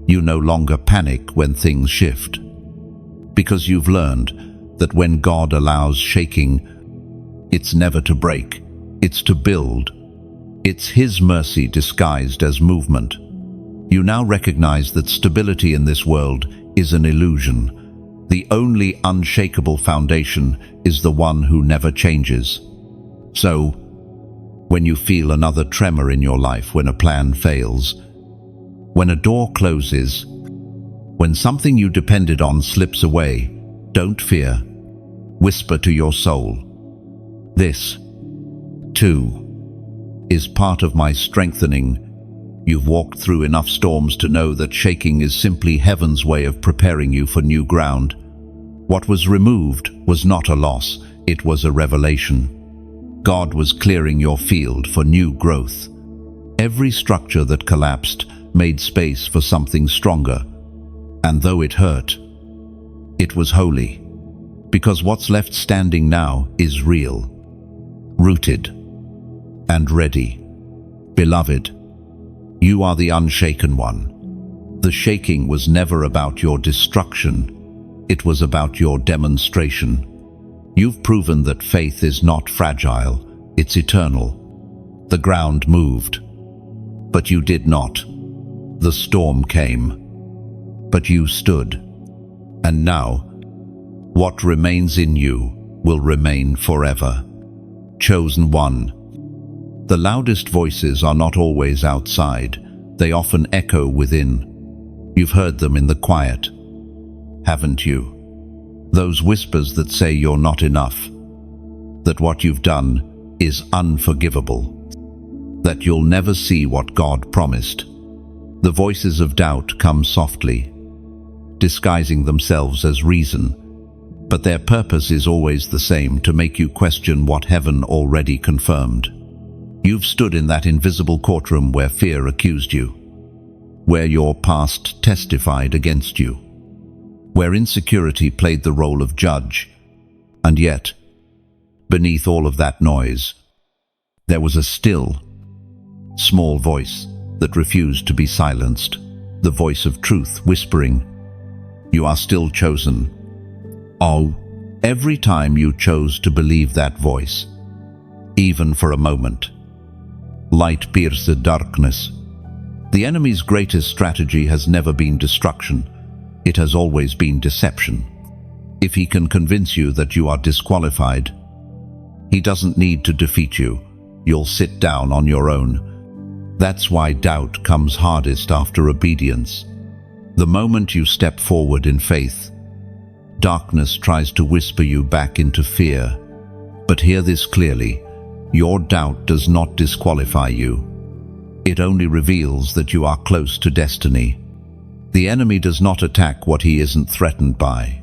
You no longer panic when things shift, because you've learned that when God allows shaking, it's never to break, it's to build. It's His mercy disguised as movement. You now recognize that stability in this world is an illusion. The only unshakable foundation is the one who never changes. So, when you feel another tremor in your life, when a plan fails, when a door closes, when something you depended on slips away, don't fear. Whisper to your soul, "This, too, is part of my strengthening." You've walked through enough storms to know that shaking is simply heaven's way of preparing you for new ground. What was removed was not a loss, it was a revelation. God was clearing your field for new growth. Every structure that collapsed made space for something stronger. And though it hurt, it was holy. Because what's left standing now is real, rooted, and ready. Beloved, you are the unshaken one. The shaking was never about your destruction. It was about your demonstration. You've proven that faith is not fragile, it's eternal. The ground moved, but you did not. The storm came, but you stood. And now, what remains in you will remain forever. Chosen one. The loudest voices are not always outside. They often echo within. You've heard them in the quiet, haven't you? Those whispers that say you're not enough, that what you've done is unforgivable, that you'll never see what God promised. The voices of doubt come softly, disguising themselves as reason, but their purpose is always the same: to make you question what heaven already confirmed. You've stood in that invisible courtroom where fear accused you, where your past testified against you, where insecurity played the role of judge, and yet, beneath all of that noise, there was a still, small voice that refused to be silenced, the voice of truth whispering, "You are still chosen." Oh, every time you chose to believe that voice, even for a moment, light pierced darkness. The enemy's greatest strategy has never been destruction. It has always been deception. If he can convince you that you are disqualified, he doesn't need to defeat you. You'll sit down on your own. That's why doubt comes hardest after obedience. The moment you step forward in faith, darkness tries to whisper you back into fear. But hear this clearly: your doubt does not disqualify you. It only reveals that you are close to destiny. The enemy does not attack what he isn't threatened by.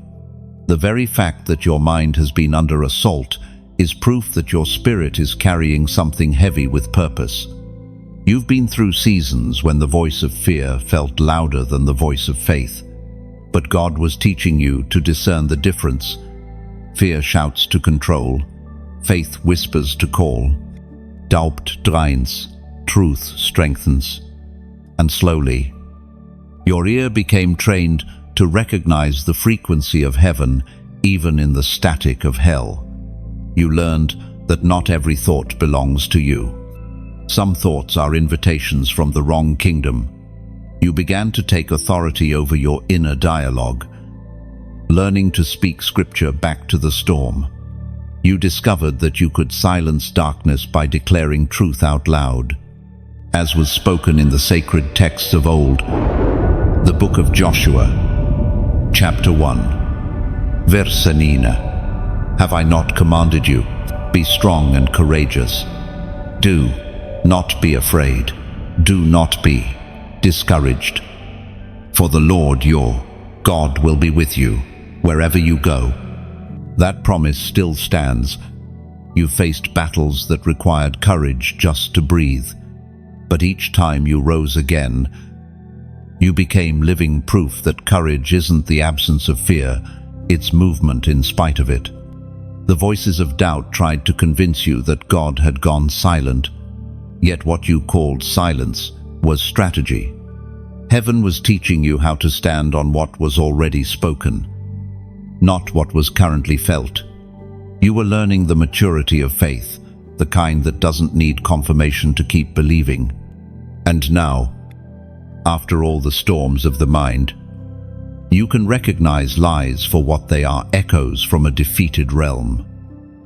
The very fact that your mind has been under assault is proof that your spirit is carrying something heavy with purpose. You've been through seasons when the voice of fear felt louder than the voice of faith. But God was teaching you to discern the difference. Fear shouts to control, faith whispers to call. Doubt drains, truth strengthens. And slowly, your ear became trained to recognize the frequency of heaven even in the static of hell. You learned that not every thought belongs to you. Some thoughts are invitations from the wrong kingdom. You began to take authority over your inner dialogue, learning to speak scripture back to the storm. You discovered that you could silence darkness by declaring truth out loud, as was spoken in the sacred texts of old. The book of Joshua, chapter 1, verse 9. Have I not commanded you? Be strong and courageous. Do not be afraid. Do not be discouraged. For the Lord your God will be with you wherever you go. That promise still stands. You faced battles that required courage just to breathe. But each time you rose again, you became living proof that courage isn't the absence of fear, it's movement in spite of it. The voices of doubt tried to convince you that God had gone silent, yet what you called silence was strategy. Heaven was teaching you how to stand on what was already spoken, not what was currently felt. You were learning the maturity of faith, the kind that doesn't need confirmation to keep believing. And now, after all the storms of the mind, you can recognize lies for what they are: echoes from a defeated realm.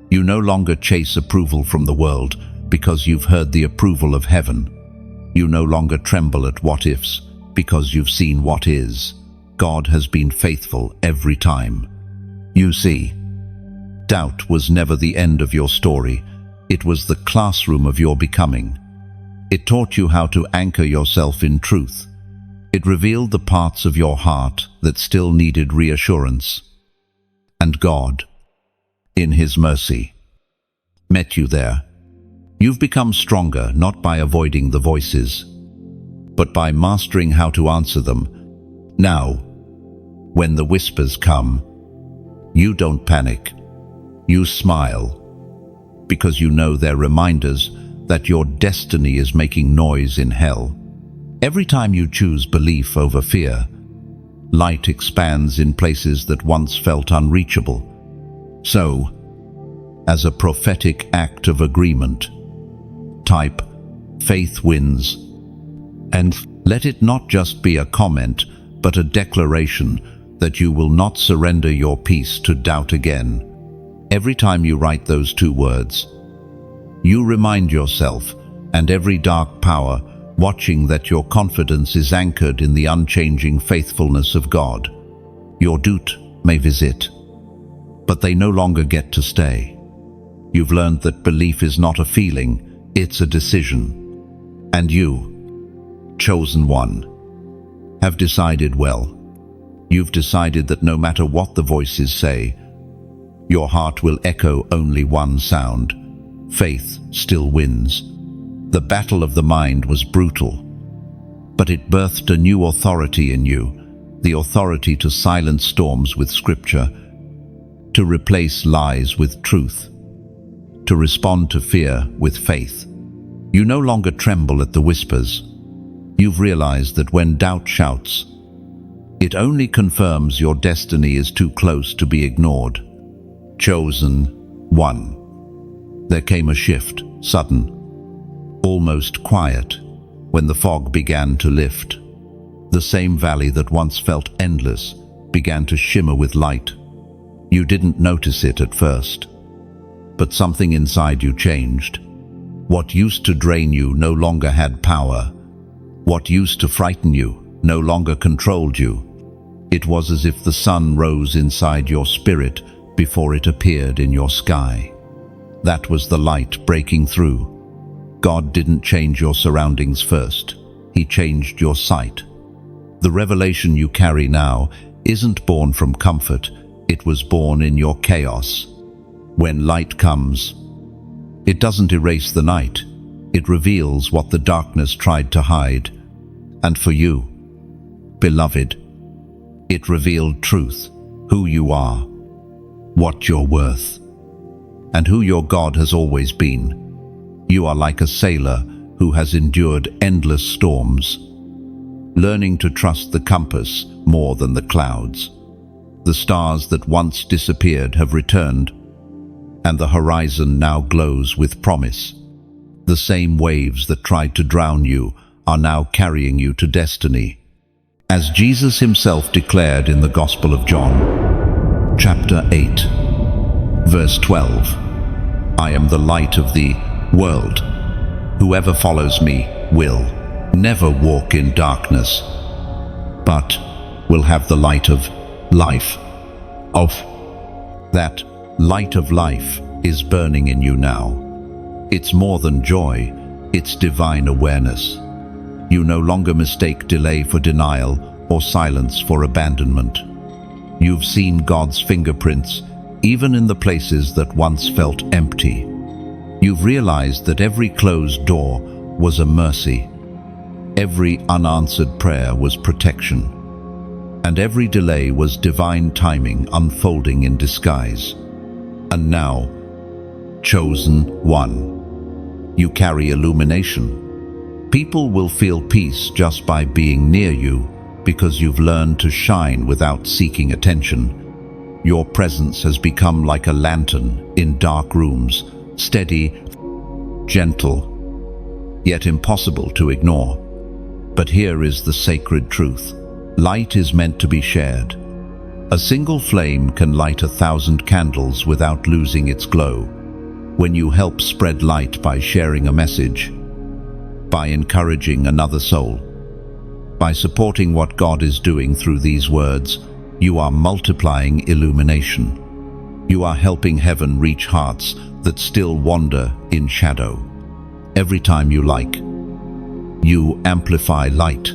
You no longer chase approval from the world because you've heard the approval of heaven. You no longer tremble at what-ifs because you've seen what is. God has been faithful every time. You see, doubt was never the end of your story. It was the classroom of your becoming. It taught you how to anchor yourself in truth. It revealed the parts of your heart that still needed reassurance. And God, in His mercy, met you there. You've become stronger not by avoiding the voices, but by mastering how to answer them. Now, when the whispers come, you don't panic. You smile, because you know they're reminders that your destiny is making noise in hell. Every time you choose belief over fear, light expands in places that once felt unreachable. So, as a prophetic act of agreement, type "Faith wins," and let it not just be a comment, but a declaration that you will not surrender your peace to doubt again. Every time you write those two words, you remind yourself and every dark power watching that your confidence is anchored in the unchanging faithfulness of God. Your doubt may visit, but they no longer get to stay. You've learned that belief is not a feeling, it's a decision. And you, chosen one, have decided well. You've decided that no matter what the voices say, your heart will echo only one sound. Faith still wins. The battle of the mind was brutal, but it birthed a new authority in you, the authority to silence storms with scripture, to replace lies with truth, to respond to fear with faith. You no longer tremble at the whispers. You've realized that when doubt shouts, it only confirms your destiny is too close to be ignored. Chosen one. There came a shift, sudden, almost quiet, when the fog began to lift. The same valley that once felt endless began to shimmer with light. You didn't notice it at first, but something inside you changed. What used to drain you no longer had power. What used to frighten you no longer controlled you. It was as if the sun rose inside your spirit before it appeared in your sky. That was the light breaking through. God didn't change your surroundings first. He changed your sight. The revelation you carry now isn't born from comfort. It was born in your chaos. When light comes, it doesn't erase the night. It reveals what the darkness tried to hide. And for you, beloved, it revealed truth, who you are, what you're worth, and who your God has always been. You are like a sailor who has endured endless storms, learning to trust the compass more than the clouds. The stars that once disappeared have returned, and the horizon now glows with promise. The same waves that tried to drown you are now carrying you to destiny. As Jesus himself declared in the Gospel of John, chapter 8, verse 12, I am the light of the world. Whoever follows me will never walk in darkness, but will have the light of life. That light of life is burning in you now. It's more than joy, it's divine awareness. You no longer mistake delay for denial or silence for abandonment. You've seen God's fingerprints, even in the places that once felt empty. You've realized that every closed door was a mercy, every unanswered prayer was protection, and every delay was divine timing unfolding in disguise. And now, chosen one, you carry illumination. People will feel peace just by being near you because you've learned to shine without seeking attention. Your presence has become like a lantern in dark rooms, steady, gentle, yet impossible to ignore. But here is the sacred truth. Light is meant to be shared. A single flame can light 1,000 candles without losing its glow. When you help spread light by sharing a message, by encouraging another soul, by supporting what God is doing through these words, you are multiplying illumination. You are helping heaven reach hearts that still wander in shadow. Every time you like, you amplify light.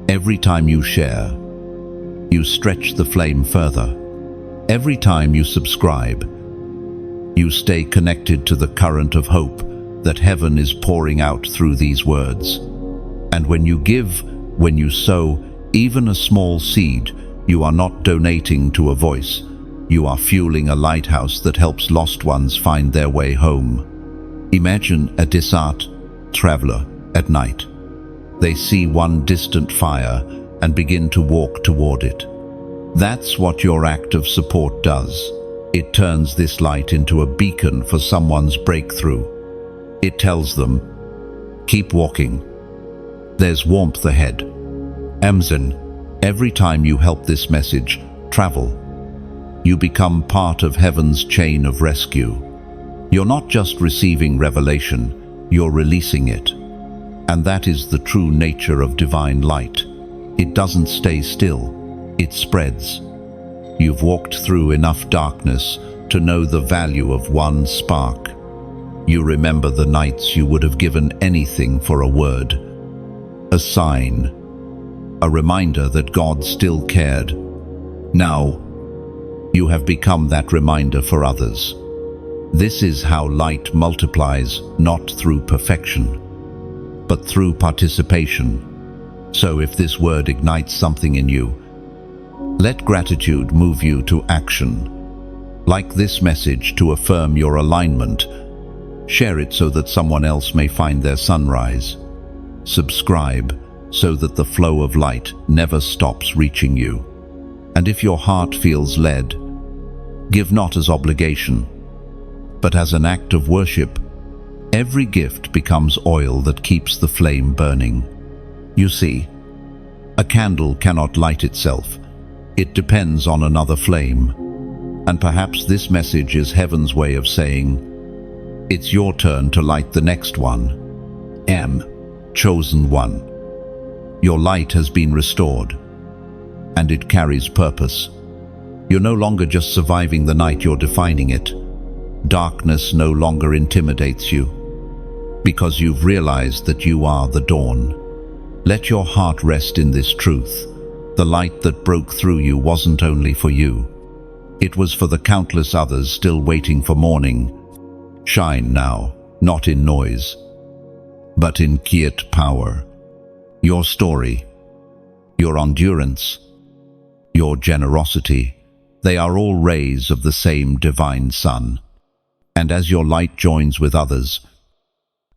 Every time you share, you stretch the flame further. Every time you subscribe, you stay connected to the current of hope that heaven is pouring out through these words. And when you give, when you sow, even a small seed, you are not donating to a voice. You are fueling a lighthouse that helps lost ones find their way home. Imagine a desert traveler at night. They see one distant fire and begin to walk toward it. That's what your act of support does. It turns this light into a beacon for someone's breakthrough. It tells them, keep walking. There's warmth ahead. Amazon, every time you help this message travel, you become part of heaven's chain of rescue. You're not just receiving revelation, you're releasing it. And that is the true nature of divine light. It doesn't stay still, it spreads. You've walked through enough darkness to know the value of one spark. You remember the nights you would have given anything for a word, a sign, a reminder that God still cared. Now, you have become that reminder for others. This is how light multiplies, not through perfection, but through participation. So if this word ignites something in you, let gratitude move you to action. Like this message to affirm your alignment. Share it so that someone else may find their sunrise. Subscribe so that the flow of light never stops reaching you. And if your heart feels led, give not as obligation, but as an act of worship. Every gift becomes oil that keeps the flame burning. You see, a candle cannot light itself. It depends on another flame. And perhaps this message is heaven's way of saying, it's your turn to light the next one. Chosen one. Your light has been restored, and it carries purpose. You're no longer just surviving the night, you're defining it. Darkness no longer intimidates you, because you've realized that you are the dawn. Let your heart rest in this truth. The light that broke through you wasn't only for you. It was for the countless others still waiting for morning. Shine now, not in noise, but in quiet power. Your story, your endurance, your generosity, they are all rays of the same divine sun. And as your light joins with others,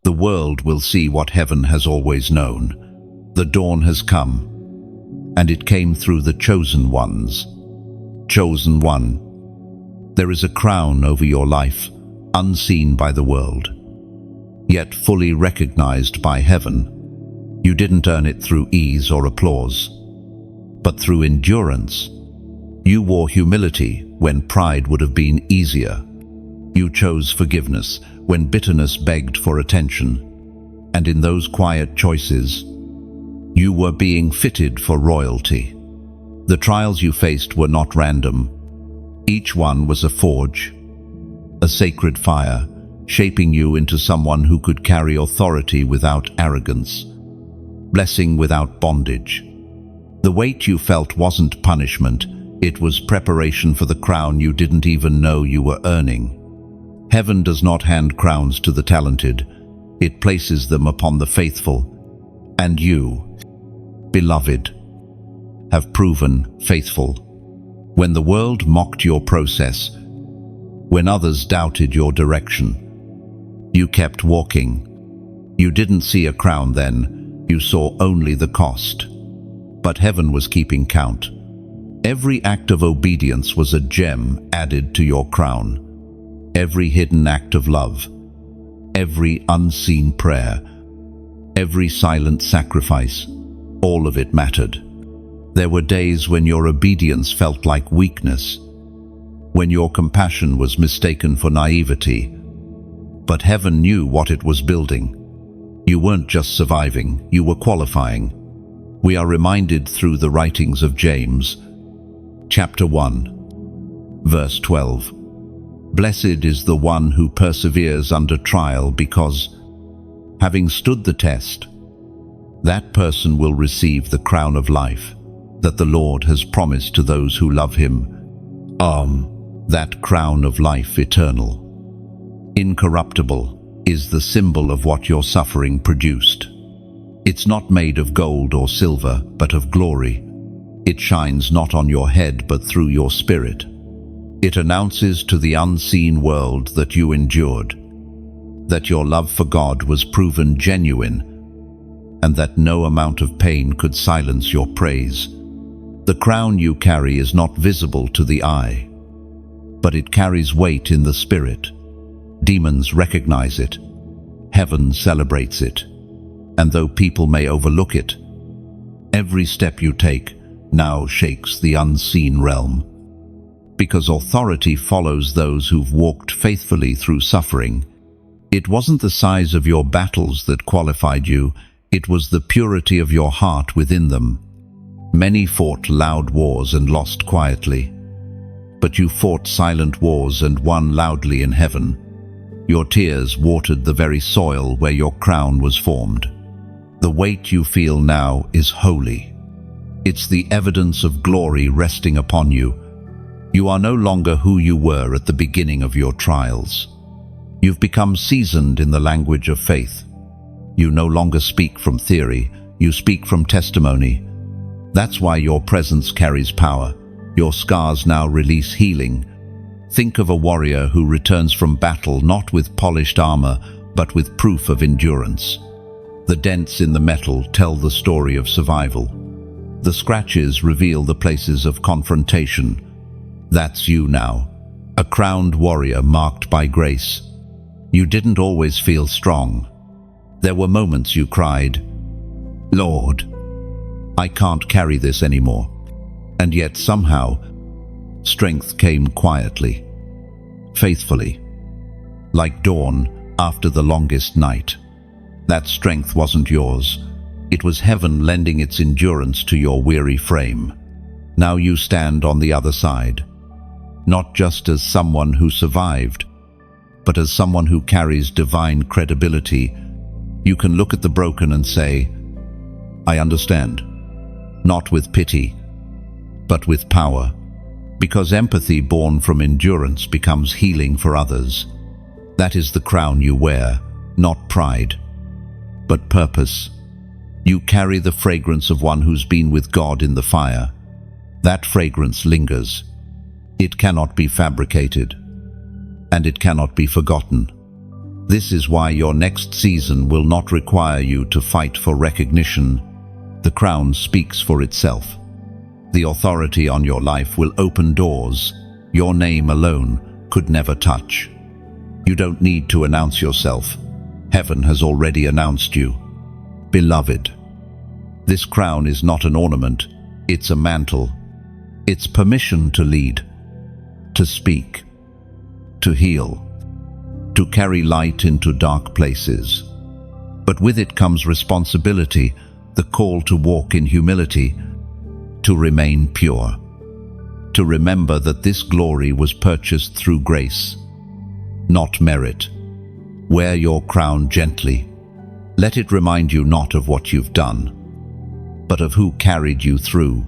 the world will see what heaven has always known. The dawn has come, and it came through the chosen ones. Chosen one. There is a crown over your life, unseen by the world, yet fully recognized by heaven. You didn't earn it through ease or applause, but through endurance. You wore humility when pride would have been easier. You chose forgiveness when bitterness begged for attention. And in those quiet choices, you were being fitted for royalty. The trials you faced were not random. Each one was a forge, a sacred fire, shaping you into someone who could carry authority without arrogance, blessing without bondage. The weight you felt wasn't punishment, it was preparation for the crown you didn't even know you were earning. Heaven does not hand crowns to the talented, it places them upon the faithful. And you, beloved, have proven faithful. When the world mocked your process, when others doubted your direction, you kept walking. You didn't see a crown then, you saw only the cost. But heaven was keeping count. Every act of obedience was a gem added to your crown. Every hidden act of love, every unseen prayer, every silent sacrifice, all of it mattered. There were days when your obedience felt like weakness, when your compassion was mistaken for naivety. But heaven knew what it was building. You weren't just surviving, you were qualifying. We are reminded through the writings of James, chapter 1, verse 12. Blessed is the one who perseveres under trial, because, having stood the test, that person will receive the crown of life that the Lord has promised to those who love him. That crown of life eternal, incorruptible, is the symbol of what your suffering produced. It's not made of gold or silver, but of glory. It shines not on your head, but through your spirit. It announces to the unseen world that you endured, that your love for God was proven genuine, and that no amount of pain could silence your praise. The crown you carry is not visible to the eye, but it carries weight in the spirit. Demons recognize it. Heaven celebrates it. And though people may overlook it, every step you take now shakes the unseen realm. Because authority follows those who've walked faithfully through suffering. It wasn't the size of your battles that qualified you, it was the purity of your heart within them. Many fought loud wars and lost quietly. But you fought silent wars and won loudly in heaven. Your tears watered the very soil where your crown was formed. The weight you feel now is holy. It's the evidence of glory resting upon you. You are no longer who you were at the beginning of your trials. You've become seasoned in the language of faith. You no longer speak from theory, you speak from testimony. That's why your presence carries power. Your scars now release healing. Think of a warrior who returns from battle not with polished armor, but with proof of endurance. The dents in the metal tell the story of survival. The scratches reveal the places of confrontation. That's you now, a crowned warrior marked by grace. You didn't always feel strong. There were moments you cried, "Lord, I can't carry this anymore." And yet somehow, strength came quietly, faithfully, like dawn after the longest night. That strength wasn't yours. It was heaven lending its endurance to your weary frame. Now you stand on the other side, not just as someone who survived, but as someone who carries divine credibility. You can look at the broken and say, "I understand," not with pity, but with power, because empathy born from endurance becomes healing for others. That is the crown you wear, not pride, but purpose. You carry the fragrance of one who's been with God in the fire. That fragrance lingers. It cannot be fabricated, and it cannot be forgotten. This is why your next season will not require you to fight for recognition. The crown speaks for itself. The authority on your life will open doors your name alone could never touch. You don't need to announce yourself. Heaven has already announced you. Beloved, this crown is not an ornament, it's a mantle. It's permission to lead, to speak, to heal, to carry light into dark places. But with it comes responsibility, the call to walk in humility, to remain pure, to remember that this glory was purchased through grace, not merit. Wear your crown gently. Let it remind you not of what you've done, but of who carried you through.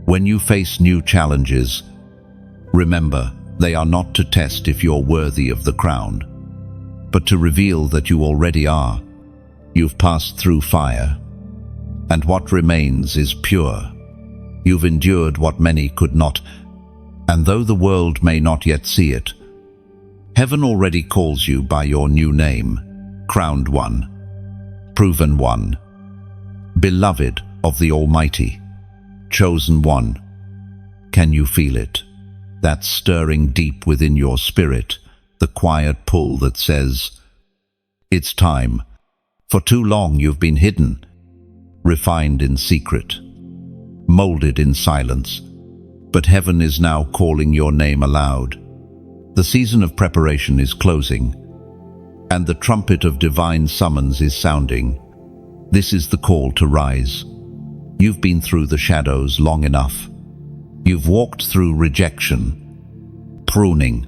When you face new challenges, remember, they are not to test if you're worthy of the crown, but to reveal that you already are. You've passed through fire, and what remains is pure. You've endured what many could not, and though the world may not yet see it, heaven already calls you by your new name, crowned one, proven one, beloved of the Almighty, chosen one. Can you feel it? That stirring deep within your spirit, the quiet pull that says, "It's time." For too long you've been hidden, refined in secret, molded in silence, but heaven is now calling your name aloud. The season of preparation is closing, and the trumpet of divine summons is sounding. This is the call to rise. You've been through the shadows long enough. You've walked through rejection, pruning,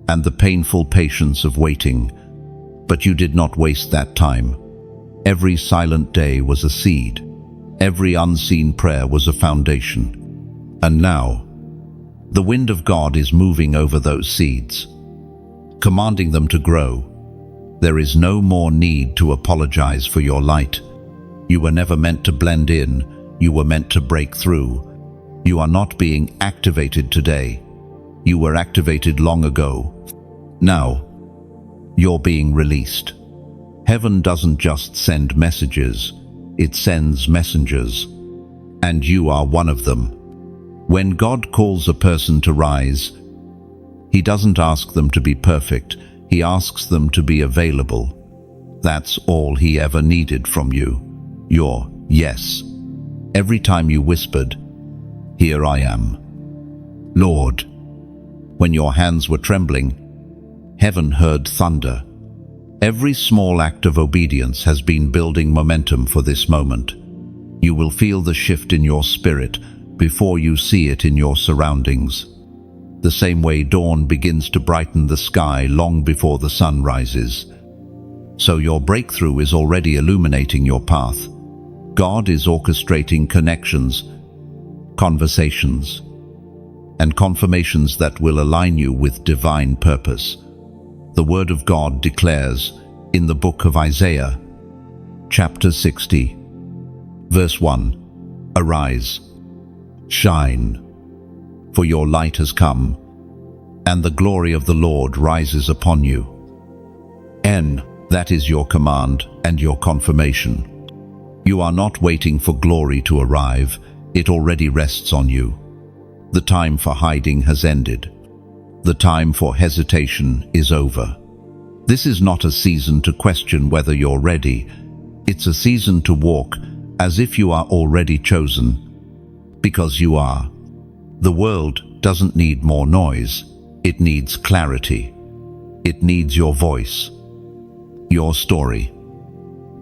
and the painful patience of waiting, but you did not waste that time. Every silent day was a seed. Every unseen prayer was a foundation. And now, the wind of God is moving over those seeds, commanding them to grow. There is no more need to apologize for your light. You were never meant to blend in, you were meant to break through. You are not being activated today. You were activated long ago. Now, you're being released. Heaven doesn't just send messages, it sends messengers, and you are one of them. When God calls a person to rise, He doesn't ask them to be perfect, He asks them to be available. That's all He ever needed from you, your yes. Every time you whispered, "Here I am, Lord," when your hands were trembling, heaven heard thunder. Every small act of obedience has been building momentum for this moment. You will feel the shift in your spirit before you see it in your surroundings. the same way dawn begins to brighten the sky long before the sun rises. So your breakthrough is already illuminating your path. God is orchestrating connections, conversations, and confirmations that will align you with divine purpose. The Word of God declares in the book of Isaiah, chapter 60, verse 1, "Arise, shine, for your light has come, and the glory of the Lord rises upon you." That is your command and your confirmation. You are not waiting for glory to arrive, it already rests on you. The time for hiding has ended. The time for hesitation is over. This is not a season to question whether you're ready. It's a season to walk as if you are already chosen, because you are. The world doesn't need more noise. It needs clarity. It needs your voice, your story,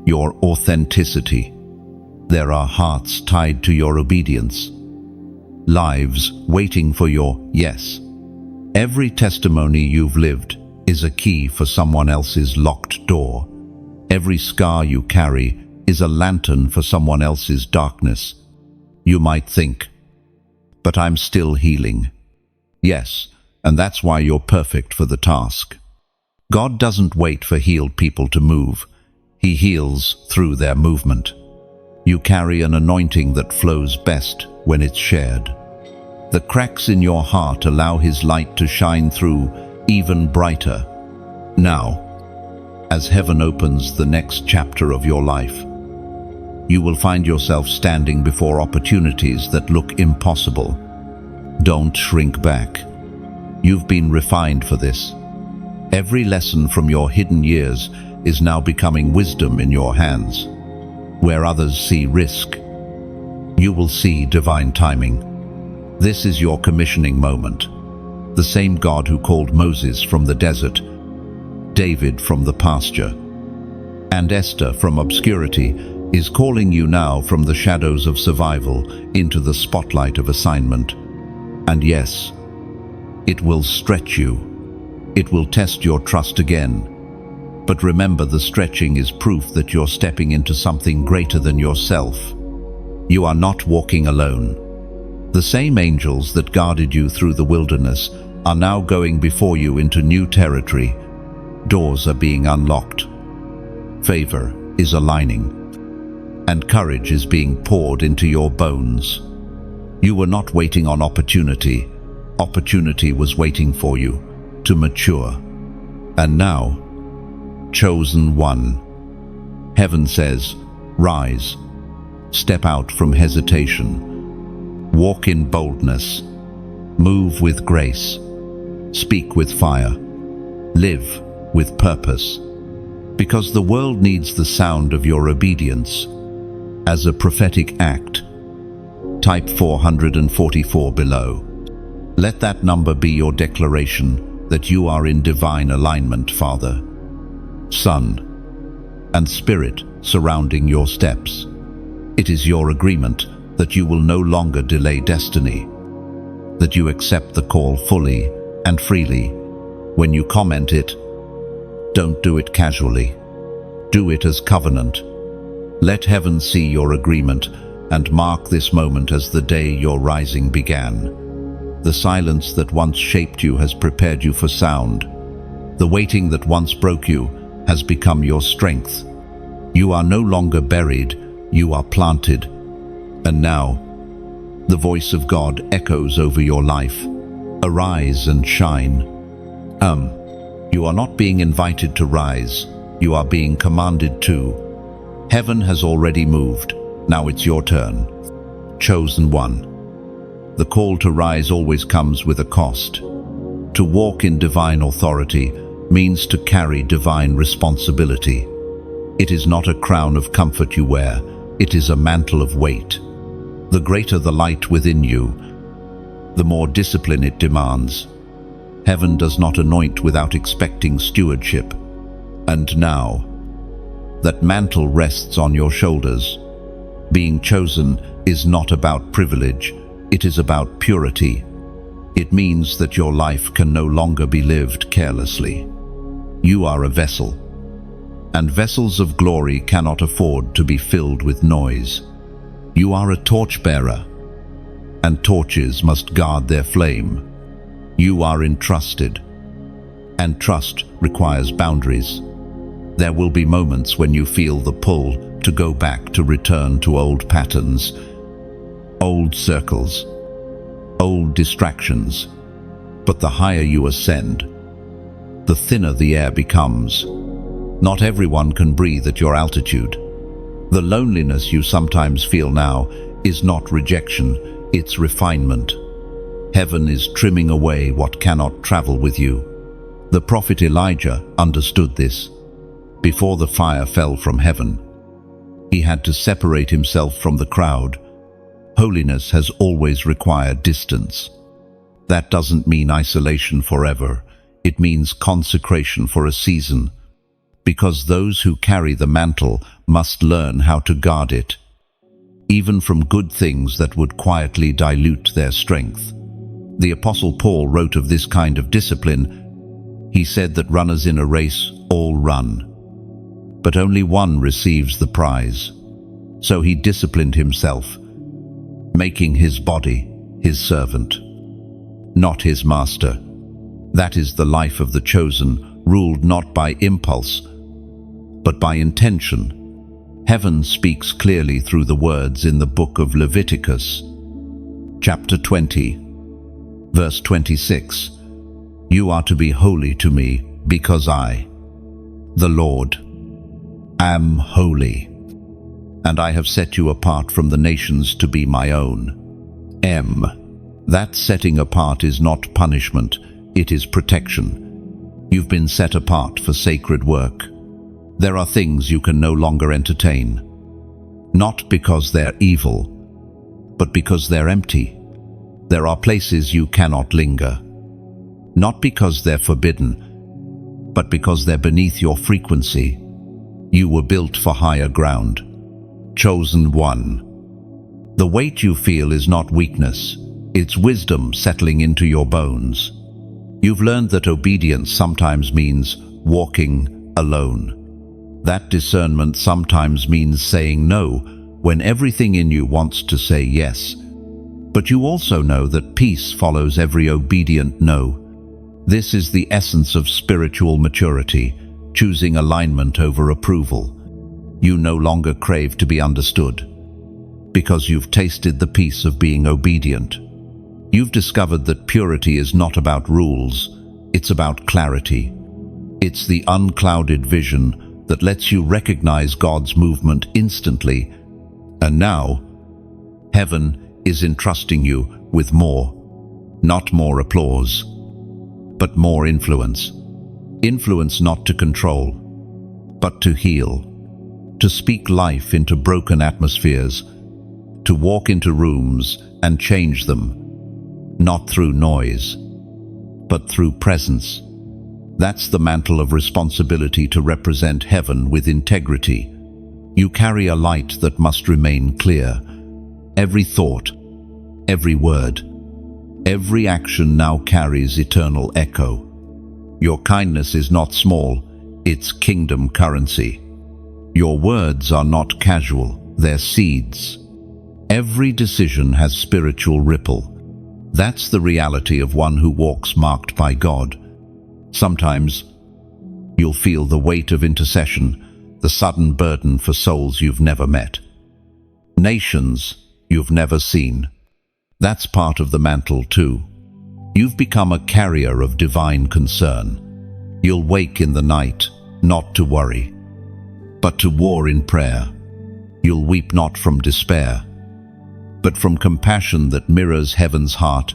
your authenticity. There are hearts tied to your obedience, lives waiting for your yes. Every testimony you've lived is a key for someone else's locked door. Every scar you carry is a lantern for someone else's darkness. You might think, but I'm still healing. Yes, and that's why you're perfect for the task. God doesn't wait for healed people to move. He heals through their movement. You carry an anointing that flows best when it's shared. The cracks in your heart allow His light to shine through even brighter. Now, as heaven opens the next chapter of your life, you will find yourself standing before opportunities that look impossible. Don't shrink back. You've been refined for this. Every lesson from your hidden years is now becoming wisdom in your hands. Where others see risk, you will see divine timing. This is your commissioning moment. The same God who called Moses from the desert, David from the pasture, and Esther from obscurity is calling you now from the shadows of survival into the spotlight of assignment. And yes, it will stretch you. It will test your trust again. But remember, the stretching is proof that you're stepping into something greater than yourself. You are not walking alone. The same angels that guarded you through the wilderness are now going before you into new territory. Doors are being unlocked. Favor is aligning. And courage is being poured into your bones. You were not waiting on opportunity. Opportunity was waiting for you to mature. And now, chosen one. Heaven says, rise, step out from hesitation, walk in boldness, move with grace, speak with fire, live with purpose, because the world needs the sound of your obedience. As a prophetic act, type 444 below. Let that number be your declaration that you are in divine alignment, Father, Son, and Spirit surrounding your steps. It is your agreement that you will no longer delay destiny, that you accept the call fully and freely. When you comment it, don't do it casually. Do it as covenant. Let heaven see your agreement and mark this moment as the day your rising began. The silence that once shaped you has prepared you for sound. The waiting that once broke you has become your strength. You are no longer buried, you are planted. And now, the voice of God echoes over your life. Arise and shine. You are not being invited to rise, you are being commanded to. Heaven has already moved, now it's your turn. Chosen one. The call to rise always comes with a cost. To walk in divine authority means to carry divine responsibility. It is not a crown of comfort you wear, it is a mantle of weight. The greater the light within you, the more discipline it demands. Heaven does not anoint without expecting stewardship. And now, that mantle rests on your shoulders. Being chosen is not about privilege, it is about purity. It means that your life can no longer be lived carelessly. You are a vessel, and vessels of glory cannot afford to be filled with noise. You are a torchbearer, and torches must guard their flame. You are entrusted, and trust requires boundaries. There will be moments when you feel the pull to go back, to return to old patterns, old circles, old distractions. But the higher you ascend, the thinner the air becomes. Not everyone can breathe at your altitude. The loneliness you sometimes feel now is not rejection, it's refinement. Heaven is trimming away what cannot travel with you. The prophet Elijah understood this. Before the fire fell from heaven, he had to separate himself from the crowd. Holiness has always required distance. That doesn't mean isolation forever. It means consecration for a season, because those who carry the mantle must learn how to guard it, even from good things that would quietly dilute their strength. The Apostle Paul wrote of this kind of discipline. He said that runners in a race all run, but only one receives the prize. So he disciplined himself, making his body his servant, not his master. That is the life of the chosen, ruled not by impulse, but by intention. Heaven speaks clearly through the words in the book of Leviticus, chapter 20, verse 26. You are to be holy to me, because I, the Lord, am holy, and I have set you apart from the nations to be my own. That setting apart is not punishment, it is protection. You've been set apart for sacred work. There are things you can no longer entertain, not because they're evil, but because they're empty. There are places you cannot linger, not because they're forbidden, but because they're beneath your frequency. You were built for higher ground. Chosen one. The weight you feel is not weakness, it's wisdom settling into your bones. You've learned that obedience sometimes means walking alone. That discernment sometimes means saying no when everything in you wants to say yes. But you also know that peace follows every obedient no. This is the essence of spiritual maturity, choosing alignment over approval. You no longer crave to be understood, because you've tasted the peace of being obedient. You've discovered that purity is not about rules, it's about clarity. It's the unclouded vision that lets you recognize God's movement instantly. And now, heaven is entrusting you with more. Not more applause, but more influence. Influence not to control, but to heal. To speak life into broken atmospheres, to walk into rooms and change them, not through noise, but through presence. That's the mantle of responsibility to represent heaven with integrity. You carry a light that must remain clear. Every thought, every word, every action now carries eternal echo. Your kindness is not small, it's kingdom currency. Your words are not casual, they're seeds. Every decision has spiritual ripple. That's the reality of one who walks marked by God. Sometimes you'll feel the weight of intercession, the sudden burden for souls you've never met, nations you've never seen. That's part of the mantle too. You've become a carrier of divine concern. You'll wake in the night, not to worry, but to war in prayer. You'll weep not from despair, but from compassion that mirrors heaven's heart.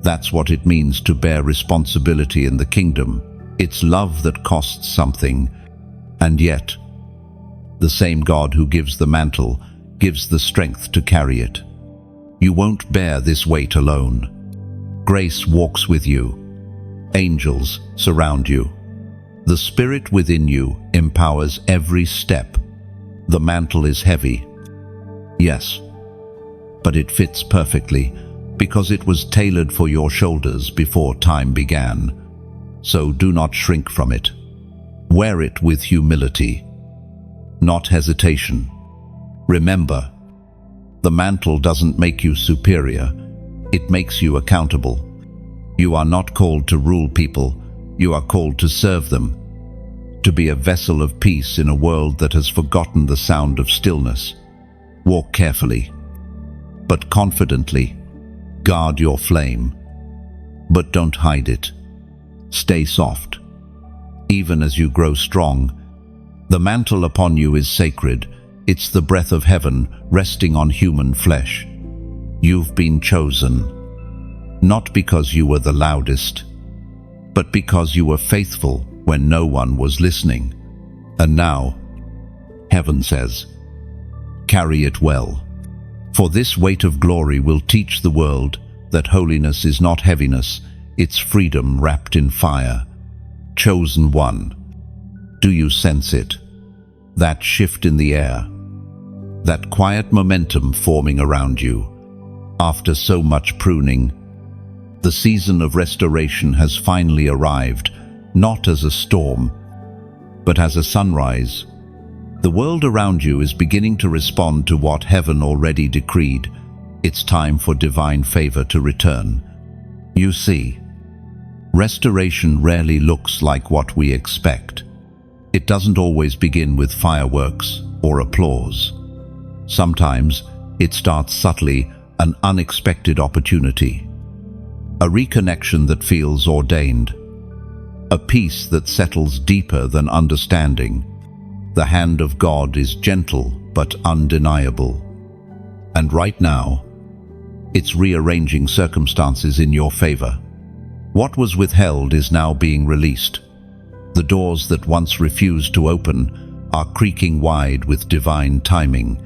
That's what it means to bear responsibility in the kingdom. It's love that costs something, and yet, the same God who gives the mantle gives the strength to carry it. You won't bear this weight alone. Grace walks with you. Angels surround you. The Spirit within you empowers every step. The mantle is heavy, yes, but it fits perfectly because it was tailored for your shoulders before time began. So do not shrink from it. Wear it with humility, not hesitation. Remember, the mantle doesn't make you superior, it makes you accountable. You are not called to rule people, you are called to serve them, to be a vessel of peace in a world that has forgotten the sound of stillness. Walk carefully, but confidently. Guard your flame, but don't hide it. Stay soft. Even as you grow strong, the mantle upon you is sacred. It's the breath of heaven resting on human flesh. You've been chosen, not because you were the loudest, but because you were faithful when no one was listening. And now, heaven says, carry it well. For this weight of glory will teach the world that holiness is not heaviness, it's freedom wrapped in fire. Chosen one, do you sense it? That shift in the air, that quiet momentum forming around you. After so much pruning, the season of restoration has finally arrived, not as a storm, but as a sunrise. The world around you is beginning to respond to what heaven already decreed. It's time for divine favor to return. You see, restoration rarely looks like what we expect. It doesn't always begin with fireworks or applause. Sometimes it starts subtly, an unexpected opportunity, a reconnection that feels ordained, a peace that settles deeper than understanding. The hand of God is gentle but undeniable. And right now, it's rearranging circumstances in your favor. What was withheld is now being released. The doors that once refused to open are creaking wide with divine timing.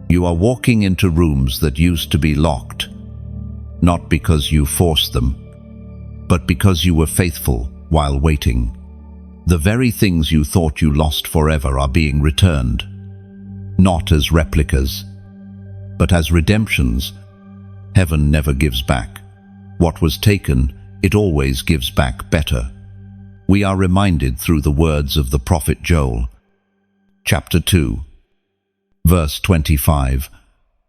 You are walking into rooms that used to be locked, not because you forced them, but because you were faithful while waiting. The very things you thought you lost forever are being returned, not as replicas, but as redemptions. Heaven never gives back. What was taken, it always gives back better. We are reminded through the words of the prophet Joel. Chapter 2, verse 25,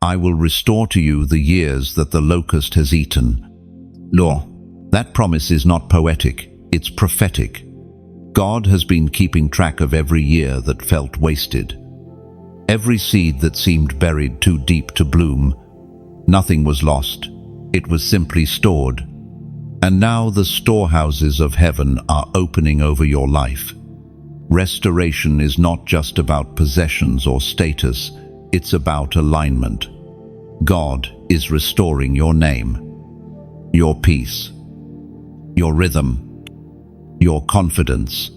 I will restore to you the years that the locust has eaten. That promise is not poetic, it's prophetic. God has been keeping track of every year that felt wasted. Every seed that seemed buried too deep to bloom. Nothing was lost, it was simply stored. And now the storehouses of heaven are opening over your life. Restoration is not just about possessions or status, it's about alignment. God is restoring your name, your peace, your rhythm, your confidence.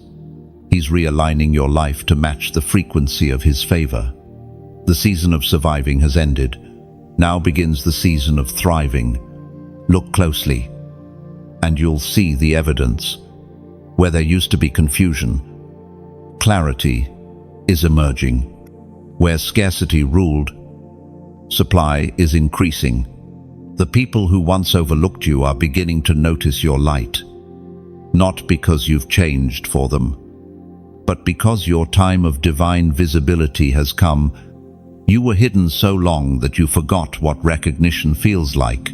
He's realigning your life to match the frequency of His favor. The season of surviving has ended. Now begins the season of thriving. Look closely, and you'll see the evidence. Where there used to be confusion, clarity is emerging. Where scarcity ruled, supply is increasing. The people who once overlooked you are beginning to notice your light. Not because you've changed for them, but because your time of divine visibility has come. You were hidden so long that you forgot what recognition feels like.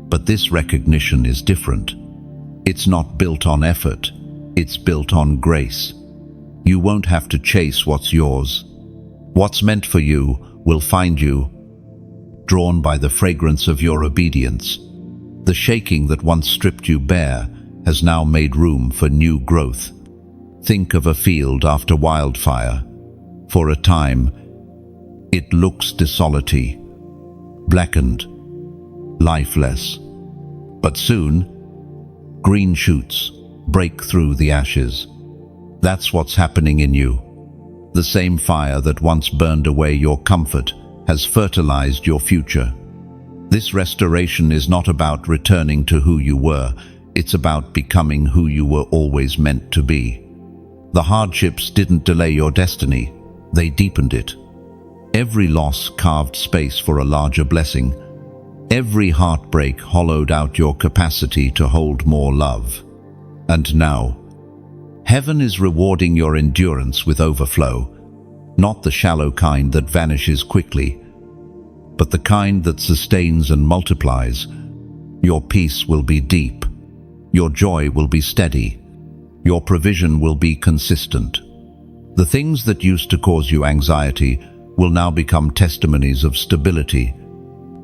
But this recognition is different. It's not built on effort, it's built on grace. You won't have to chase what's yours. What's meant for you will find you, drawn by the fragrance of your obedience. The shaking that once stripped you bare has now made room for new growth. Think of a field after wildfire. For a time, it looks desolate, blackened, lifeless. But soon, green shoots break through the ashes. That's what's happening in you. The same fire that once burned away your comfort has fertilized your future. This restoration is not about returning to who you were, it's about becoming who you were always meant to be. The hardships didn't delay your destiny, they deepened it. Every loss carved space for a larger blessing. Every heartbreak hollowed out your capacity to hold more love. And now, heaven is rewarding your endurance with overflow, not the shallow kind that vanishes quickly, but the kind that sustains and multiplies. Your peace will be deep, your joy will be steady, your provision will be consistent. The things that used to cause you anxiety will now become testimonies of stability.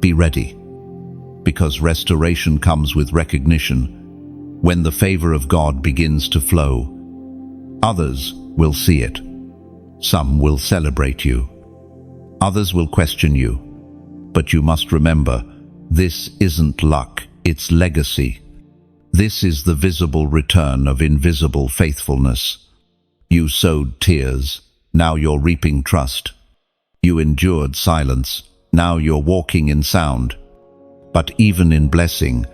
Be ready, because restoration comes with recognition. When the favor of God begins to flow, others will see it. Some will celebrate you. Others will question you. But you must remember, this isn't luck, it's legacy. This is the visible return of invisible faithfulness. You sowed tears, now you're reaping trust. You endured silence, now you're walking in sound. But even in blessing,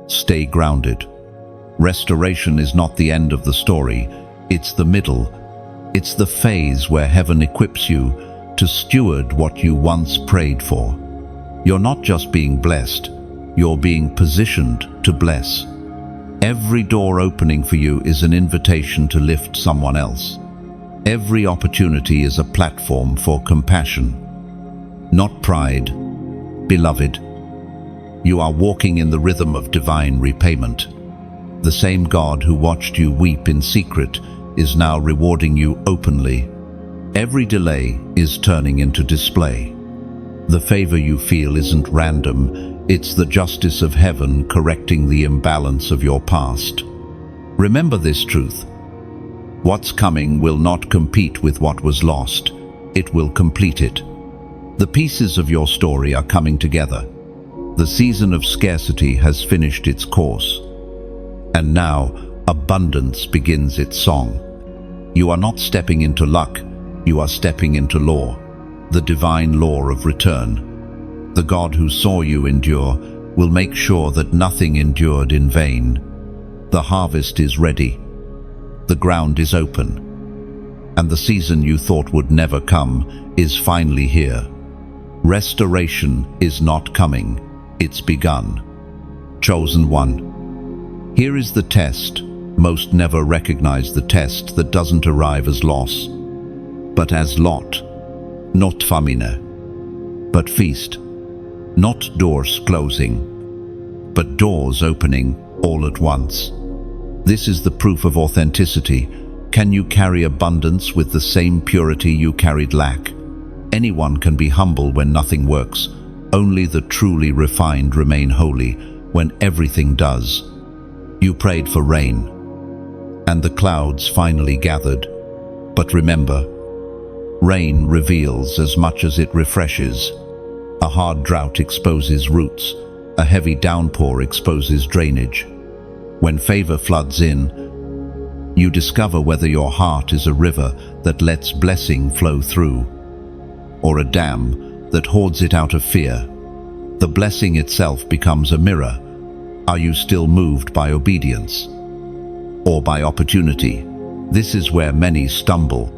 stay grounded. Restoration is not the end of the story, it's the middle. It's the phase where heaven equips you to steward what you once prayed for. You're not just being blessed, you're being positioned to bless. Every door opening for you is an invitation to lift someone else. Every opportunity is a platform for compassion, not pride. Beloved, you are walking in the rhythm of divine repayment. The same God who watched you weep in secret is now rewarding you openly. Every delay is turning into display. The favor you feel isn't random, it's the justice of heaven correcting the imbalance of your past. Remember this truth. What's coming will not compete with what was lost, it will complete it. The pieces of your story are coming together. The season of scarcity has finished its course. And now, abundance begins its song. You are not stepping into luck, you are stepping into law, the divine law of return. The God who saw you endure will make sure that nothing endured in vain. The harvest is ready, the ground is open, and the season you thought would never come is finally here. Restoration is not coming, it's begun. Chosen one. Here is the test. Most never recognize the test that doesn't arrive as loss, but as lot. Not famine, but feast. Not doors closing, but doors opening all at once. This is the proof of authenticity. Can you carry abundance with the same purity you carried lack? Anyone can be humble when nothing works. Only the truly refined remain holy when everything does. You prayed for rain, and the clouds finally gathered. But remember, rain reveals as much as it refreshes. A hard drought exposes roots. A heavy downpour exposes drainage. When favor floods in, you discover whether your heart is a river that lets blessing flow through, or a dam that hoards it out of fear. The blessing itself becomes a mirror. Are you still moved by obedience or by opportunity? This is where many stumble.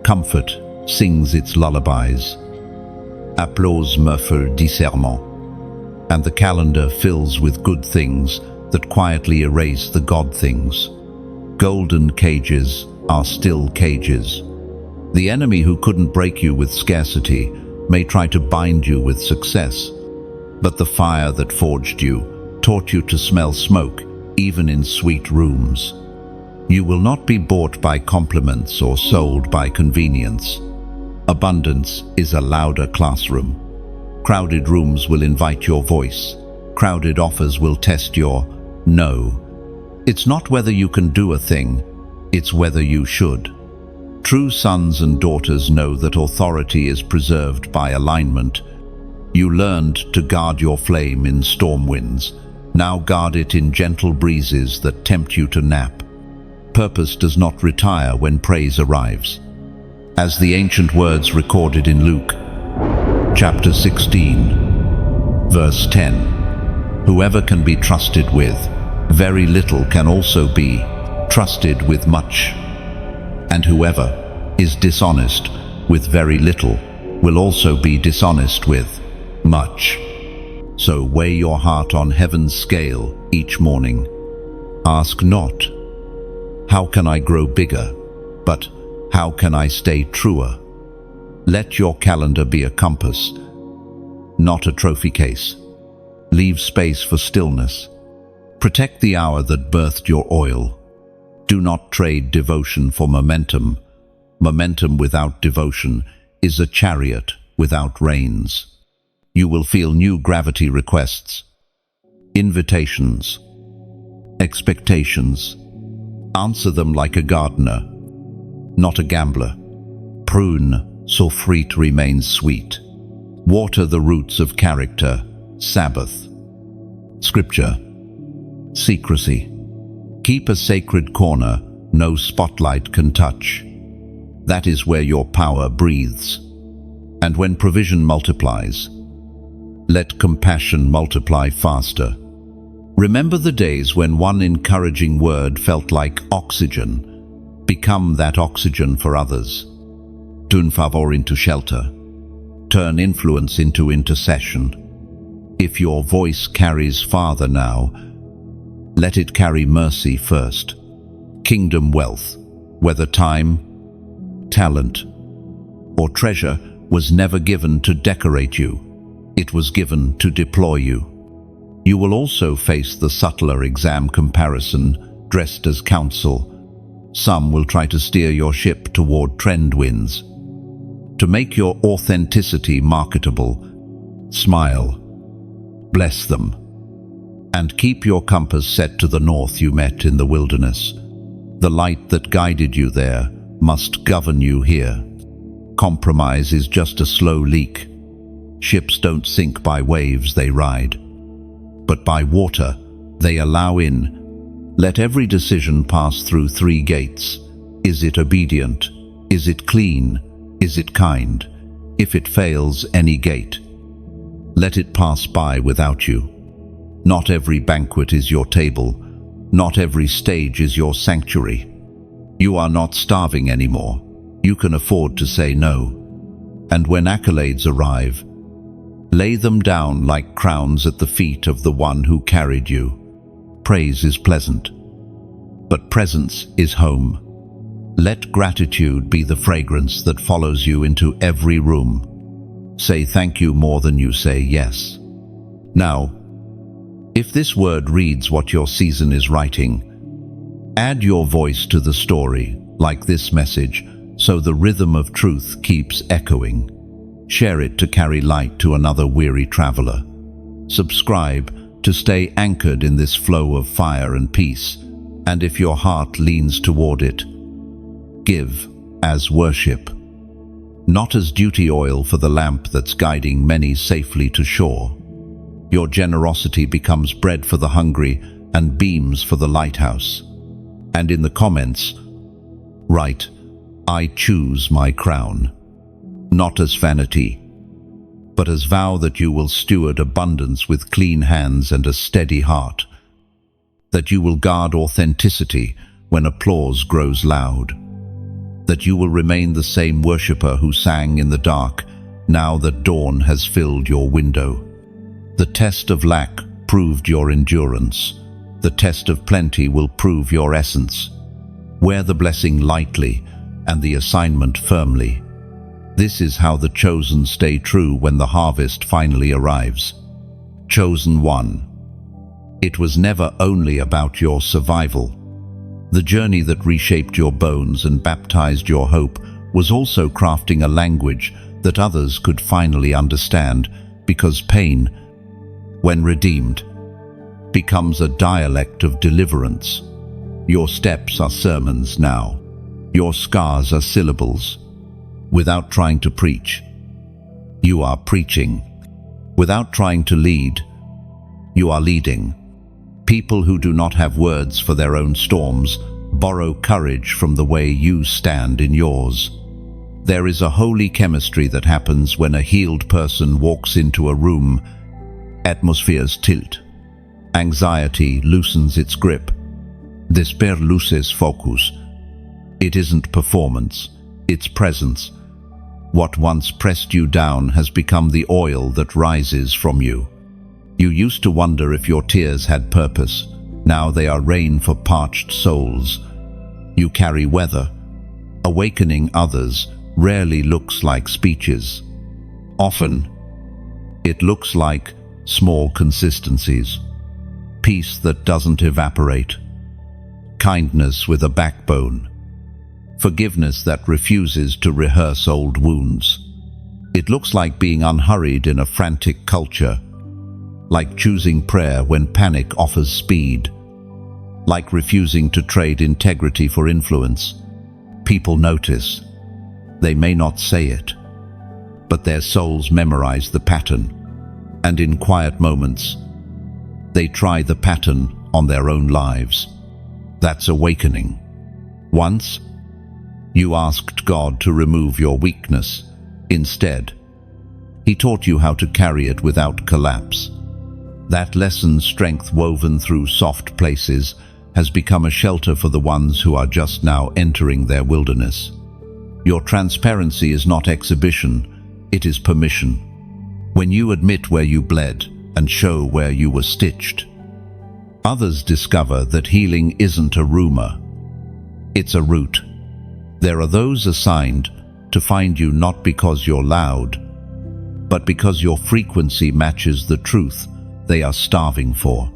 Comfort sings its lullabies. Applause muffle discernment. And the calendar fills with good things that quietly erase the God things. Golden cages are still cages. The enemy who couldn't break you with scarcity may try to bind you with success, but the fire that forged you taught you to smell smoke, even in sweet rooms. You will not be bought by compliments or sold by convenience. Abundance is a louder classroom. Crowded rooms will invite your voice. Crowded offers will test your no. It's not whether you can do a thing, it's whether you should. True sons and daughters know that authority is preserved by alignment. You learned to guard your flame in storm winds. Now guard it in gentle breezes that tempt you to nap. Purpose does not retire when praise arrives. As the ancient words recorded in Luke, chapter 16, verse 10, whoever can be trusted with very little can also be trusted with much. And whoever is dishonest with very little will also be dishonest with much. So weigh your heart on heaven's scale each morning. Ask not, how can I grow bigger? But how can I stay truer? Let your calendar be a compass, not a trophy case. Leave space for stillness. Protect the hour that birthed your oil. Do not trade devotion for momentum. Momentum without devotion is a chariot without reins. You will feel new gravity requests, invitations, expectations. Answer them like a gardener, not a gambler. Prune so fruit remains sweet. Water the roots of character. Sabbath. Scripture. Secrecy. Keep a sacred corner no spotlight can touch. That is where your power breathes. And when provision multiplies, let compassion multiply faster. Remember the days when one encouraging word felt like oxygen. Become that oxygen for others. Turn favor into shelter. Turn influence into intercession. If your voice carries farther now, let it carry mercy first. Kingdom wealth, whether time, talent, or treasure, was never given to decorate you. It was given to deploy you. You will also face the subtler exam comparison dressed as counsel. Some will try to steer your ship toward trend winds. To make your authenticity marketable, smile, bless them, and keep your compass set to the north you met in the wilderness. The light that guided you there must govern you here. Compromise is just a slow leak. Ships don't sink by waves they ride, but by water they allow in. Let every decision pass through 3 gates. Is it obedient? Is it clean? Is it kind? If it fails any gate, let it pass by without you. Not every banquet is your table. Not every stage is your sanctuary. You are not starving anymore. You can afford to say no. And when accolades arrive, lay them down like crowns at the feet of the one who carried you. Praise is pleasant, but presence is home. Let gratitude be the fragrance that follows you into every room. Say thank you more than you say yes. Now, if this word reads what your season is writing, add your voice to the story, like this message, so the rhythm of truth keeps echoing. Share it to carry light to another weary traveler. Subscribe to stay anchored in this flow of fire and peace, and if your heart leans toward it, give as worship, not as duty oil for the lamp that's guiding many safely to shore. Your generosity becomes bread for the hungry and beams for the lighthouse. And in the comments, write, I choose my crown, not as vanity, but as vow that you will steward abundance with clean hands and a steady heart, that you will guard authenticity when applause grows loud, that you will remain the same worshipper who sang in the dark now that dawn has filled your window. The test of lack proved your endurance. The test of plenty will prove your essence. Wear the blessing lightly and the assignment firmly. This is how the chosen stay true when the harvest finally arrives. Chosen one. It was never only about your survival. The journey that reshaped your bones and baptized your hope was also crafting a language that others could finally understand, because pain, when redeemed, becomes a dialect of deliverance. Your steps are sermons now. Your scars are syllables. Without trying to preach, you are preaching. Without trying to lead, you are leading. People who do not have words for their own storms borrow courage from the way you stand in yours. There is a holy chemistry that happens when a healed person walks into a room. Atmospheres tilt. Anxiety loosens its grip. Despair loses focus. It isn't performance, it's presence. What once pressed you down has become the oil that rises from you. You used to wonder if your tears had purpose. Now they are rain for parched souls. You carry weather. Awakening others rarely looks like speeches. Often, it looks like small consistencies. Peace that doesn't evaporate. Kindness with a backbone. Forgiveness that refuses to rehearse old wounds. It looks like being unhurried in a frantic culture. Like choosing prayer when panic offers speed. Like refusing to trade integrity for influence. People notice. They may not say it, but their souls memorize the pattern. And in quiet moments, they try the pattern on their own lives. That's awakening. Once, you asked God to remove your weakness. Instead, He taught you how to carry it without collapse. That lesson, strength woven through soft places, has become a shelter for the ones who are just now entering their wilderness. Your transparency is not exhibition, it is permission. When you admit where you bled and show where you were stitched, others discover that healing isn't a rumor. It's a route. There are those assigned to find you not because you're loud, but because your frequency matches the truth they are starving for.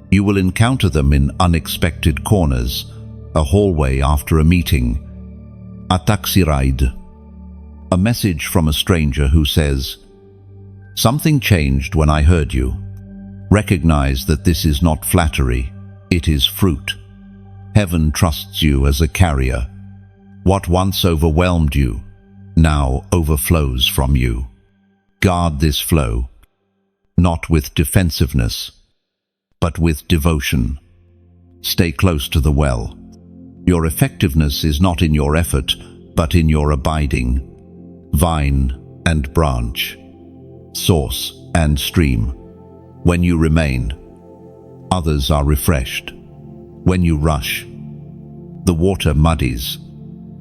You will encounter them in unexpected corners, a hallway after a meeting, a taxi ride, a message from a stranger who says, "Something changed when I heard you." Recognize that this is not flattery, it is fruit. Heaven trusts you as a carrier. What once overwhelmed you now overflows from you. Guard this flow, not with defensiveness, but with devotion. Stay close to the well. Your effectiveness is not in your effort, but in your abiding. Vine and branch, source and stream. When you remain, others are refreshed. When you rush, the water muddies.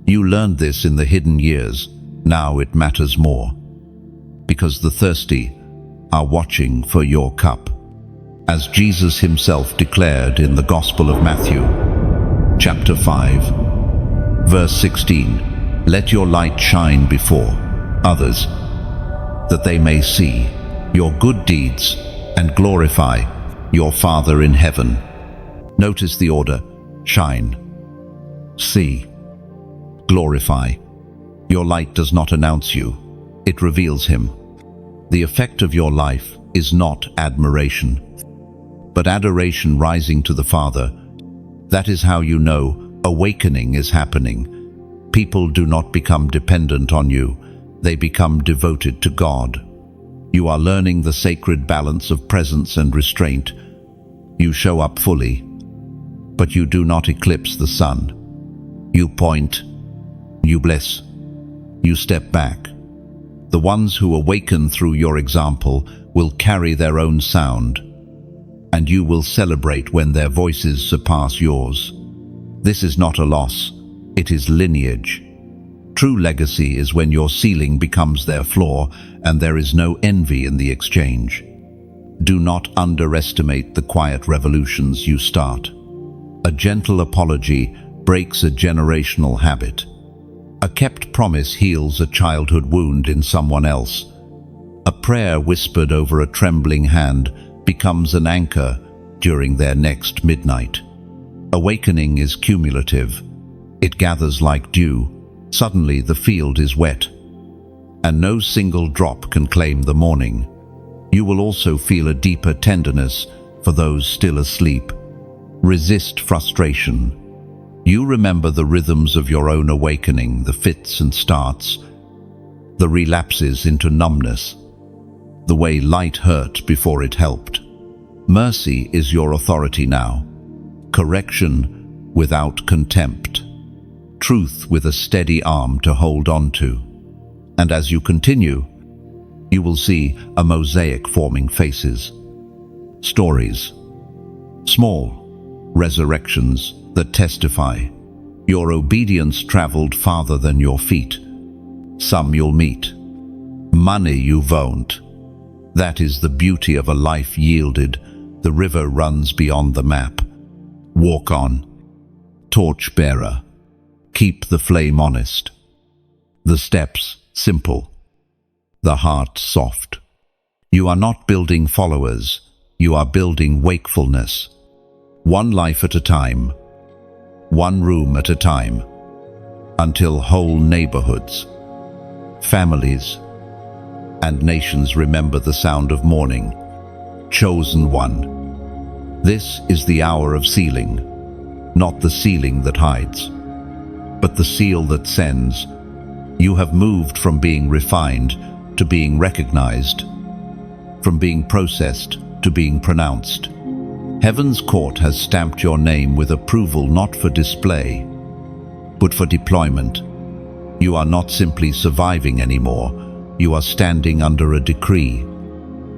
You learned this in the hidden years. Now it matters more, because the thirsty are watching for your cup. As Jesus himself declared in the Gospel of Matthew, chapter 5, verse 16, "Let your light shine before others, that they may see your good deeds and glorify your Father in heaven." Notice the order: shine, see, glorify. Your light does not announce you, it reveals Him. The effect of your life is not admiration, but adoration rising to the Father. That is how you know awakening is happening. People do not become dependent on you, they become devoted to God. You are learning the sacred balance of presence and restraint. You show up fully, but you do not eclipse the sun. You point, you bless, you step back. The ones who awaken through your example will carry their own sound, and you will celebrate when their voices surpass yours. This is not a loss, it is lineage. True legacy is when your ceiling becomes their floor and there is no envy in the exchange. Do not underestimate the quiet revolutions you start. A gentle apology breaks a generational habit. A kept promise heals a childhood wound in someone else. A prayer whispered over a trembling hand becomes an anchor during their next midnight. Awakening is cumulative. It gathers like dew. Suddenly the field is wet, and no single drop can claim the morning. You will also feel a deeper tenderness for those still asleep. Resist frustration. You remember the rhythms of your own awakening, the fits and starts, the relapses into numbness, the way light hurt before it helped. Mercy is your authority now. Correction without contempt. Truth with a steady arm to hold on to. And as you continue, you will see a mosaic forming faces. Stories. Small resurrections that testify. Your obedience traveled farther than your feet. Some you'll meet. Money you won't. That is the beauty of a life yielded. The river runs beyond the map. Walk on, torch-bearer. Keep the flame honest. The steps simple. The heart soft. You are not building followers. You are building wakefulness. One life at a time. One room at a time. Until whole neighborhoods, families, and nations remember the sound of morning. Chosen one. This is the hour of sealing, not the sealing that hides, but the seal that sends. You have moved from being refined to being recognized, from being processed to being pronounced. Heaven's court has stamped your name with approval, not for display, but for deployment. You are not simply surviving anymore. You are standing under a decree.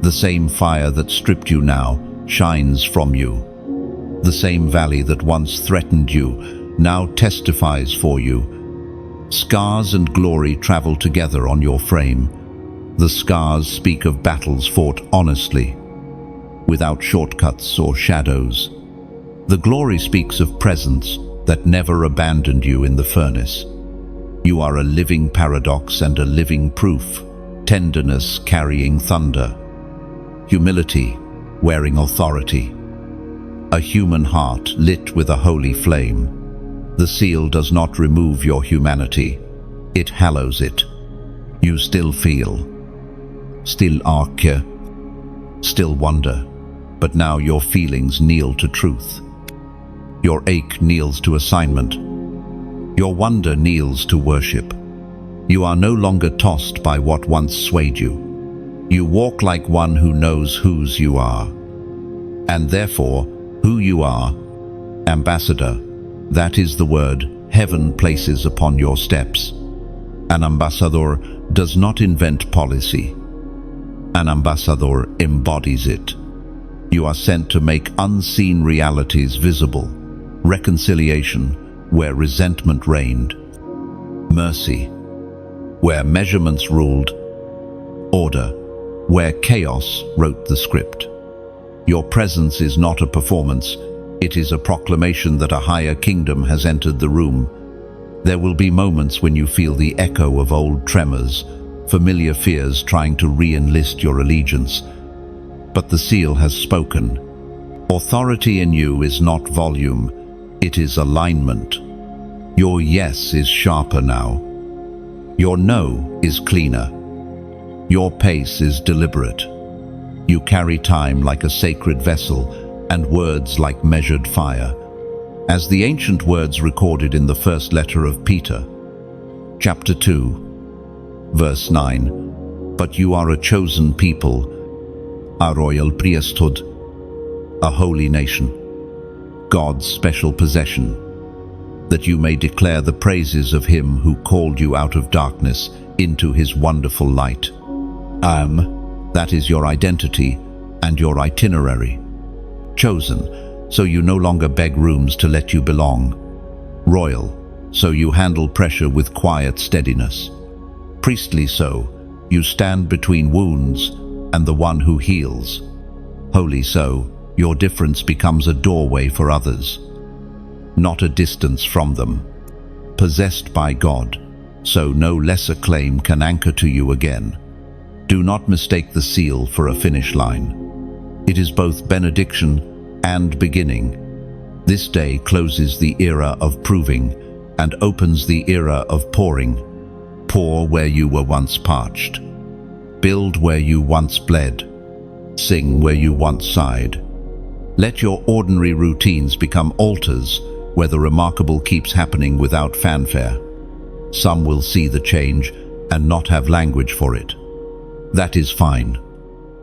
The same fire that stripped you now shines from you. The same valley that once threatened you now testifies for you. Scars and glory travel together on your frame. The scars speak of battles fought honestly, without shortcuts or shadows. The glory speaks of presence that never abandoned you in the furnace. You are a living paradox and a living proof. Tenderness carrying thunder. Humility wearing authority. A human heart lit with a holy flame. The seal does not remove your humanity. It hallows it. You still feel, still arc, still wonder, but now your feelings kneel to truth. Your ache kneels to assignment. Your wonder kneels to worship. You are no longer tossed by what once swayed you. You walk like one who knows whose you are, and therefore who you are. Ambassador, that is the word heaven places upon your steps. An ambassador does not invent policy. An ambassador embodies it. You are sent to make unseen realities visible. Reconciliation where resentment reigned. Mercy where measurements ruled. Order where chaos wrote the script. Your presence is not a performance. It is a proclamation that a higher kingdom has entered the room. There will be moments when you feel the echo of old tremors, familiar fears trying to re-enlist your allegiance. But the seal has spoken. Authority in you is not volume, it is alignment. Your yes is sharper now. Your no is cleaner. Your pace is deliberate. You carry time like a sacred vessel and words like measured fire. As the ancient words recorded in the first letter of Peter, chapter 2, verse 9, "But you are a chosen people, a royal priesthood, a holy nation, God's special possession, that you may declare the praises of him who called you out of darkness into his wonderful light." That is your identity and your itinerary. Chosen, so you no longer beg rooms to let you belong. Royal, so you handle pressure with quiet steadiness. Priestly, so you stand between wounds and the one who heals. Holy, so your difference becomes a doorway for others, not a distance from them. Possessed by God, so no lesser claim can anchor to you again. Do not mistake the seal for a finish line. It is both benediction and beginning. This day closes the era of proving and opens the era of pouring. Pour where you were once parched. Build where you once bled. Sing where you once sighed. Let your ordinary routines become altars where the remarkable keeps happening without fanfare. Some will see the change and not have language for it. That is fine.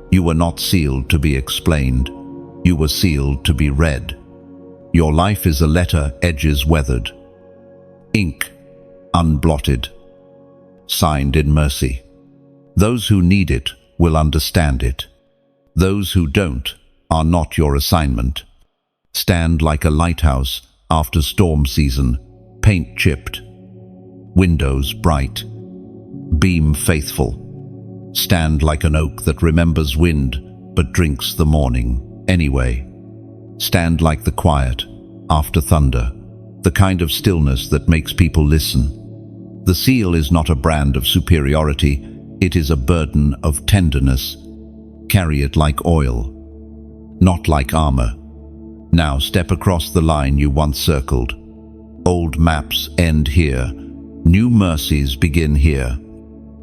You were not sealed to be explained. You were sealed to be read. Your life is a letter, edges weathered. Ink unblotted. Signed in mercy. Those who need it will understand it. Those who don't are not your assignment. Stand like a lighthouse after storm season, paint chipped, windows bright, beam faithful. Stand like an oak that remembers wind but drinks the morning anyway. Stand like the quiet after thunder, the kind of stillness that makes people listen. The seal is not a brand of superiority, it is a burden of tenderness. Carry it like oil, not like armor. Now step across the line you once circled. Old maps end here. New mercies begin here.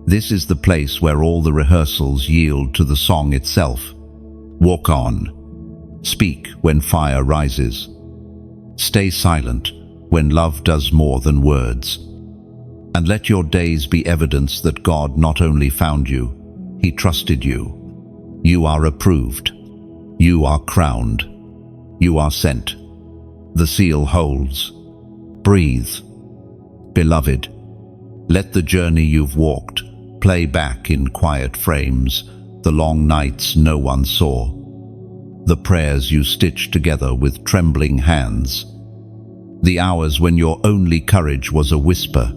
This is the place where all the rehearsals yield to the song itself. Walk on. Speak when fire rises. Stay silent when love does more than words. And let your days be evidence that God not only found you, He trusted you. You are approved. You are crowned. You are sent. The seal holds. Breathe. Beloved, let the journey you've walked play back in quiet frames, the long nights no one saw, the prayers you stitched together with trembling hands, the hours when your only courage was a whisper.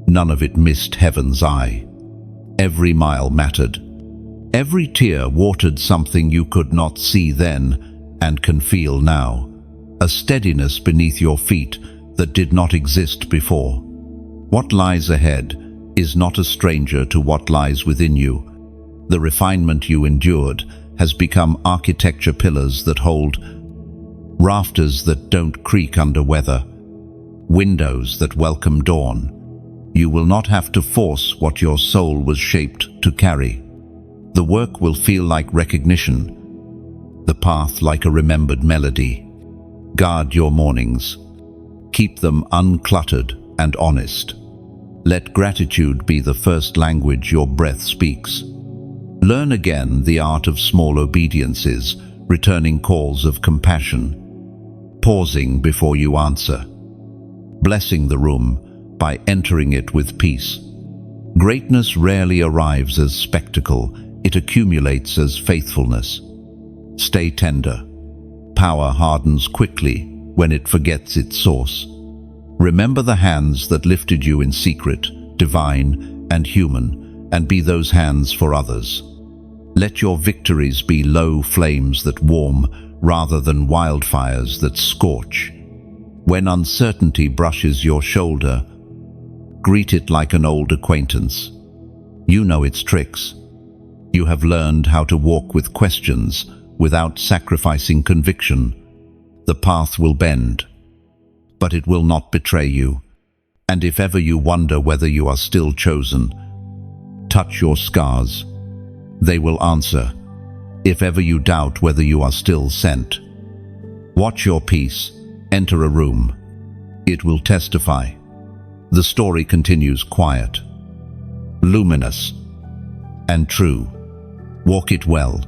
None of it missed heaven's eye. Every mile mattered. Every tear watered something you could not see then and can feel now, a steadiness beneath your feet that did not exist before. What lies ahead is not a stranger to what lies within you. The refinement you endured has become architecture pillars that hold, rafters that don't creak under weather, windows that welcome dawn. You will not have to force what your soul was shaped to carry. The work will feel like recognition, the path like a remembered melody. Guard your mornings. Keep them uncluttered and honest. Let gratitude be the first language your breath speaks. Learn again the art of small obediences, returning calls of compassion, pausing before you answer, blessing the room by entering it with peace. Greatness rarely arrives as spectacle, it accumulates as faithfulness. Stay tender. Power hardens quickly when it forgets its source. Remember the hands that lifted you in secret, divine and human, and be those hands for others. Let your victories be low flames that warm rather than wildfires that scorch. When uncertainty brushes your shoulder, greet it like an old acquaintance. You know its tricks. You have learned how to walk with questions without sacrificing conviction. The path will bend, but it will not betray you. And if ever you wonder whether you are still chosen, touch your scars. They will answer. If ever you doubt whether you are still sent, watch your peace. Enter a room. It will testify. The story continues quiet, luminous, and true. Walk it well.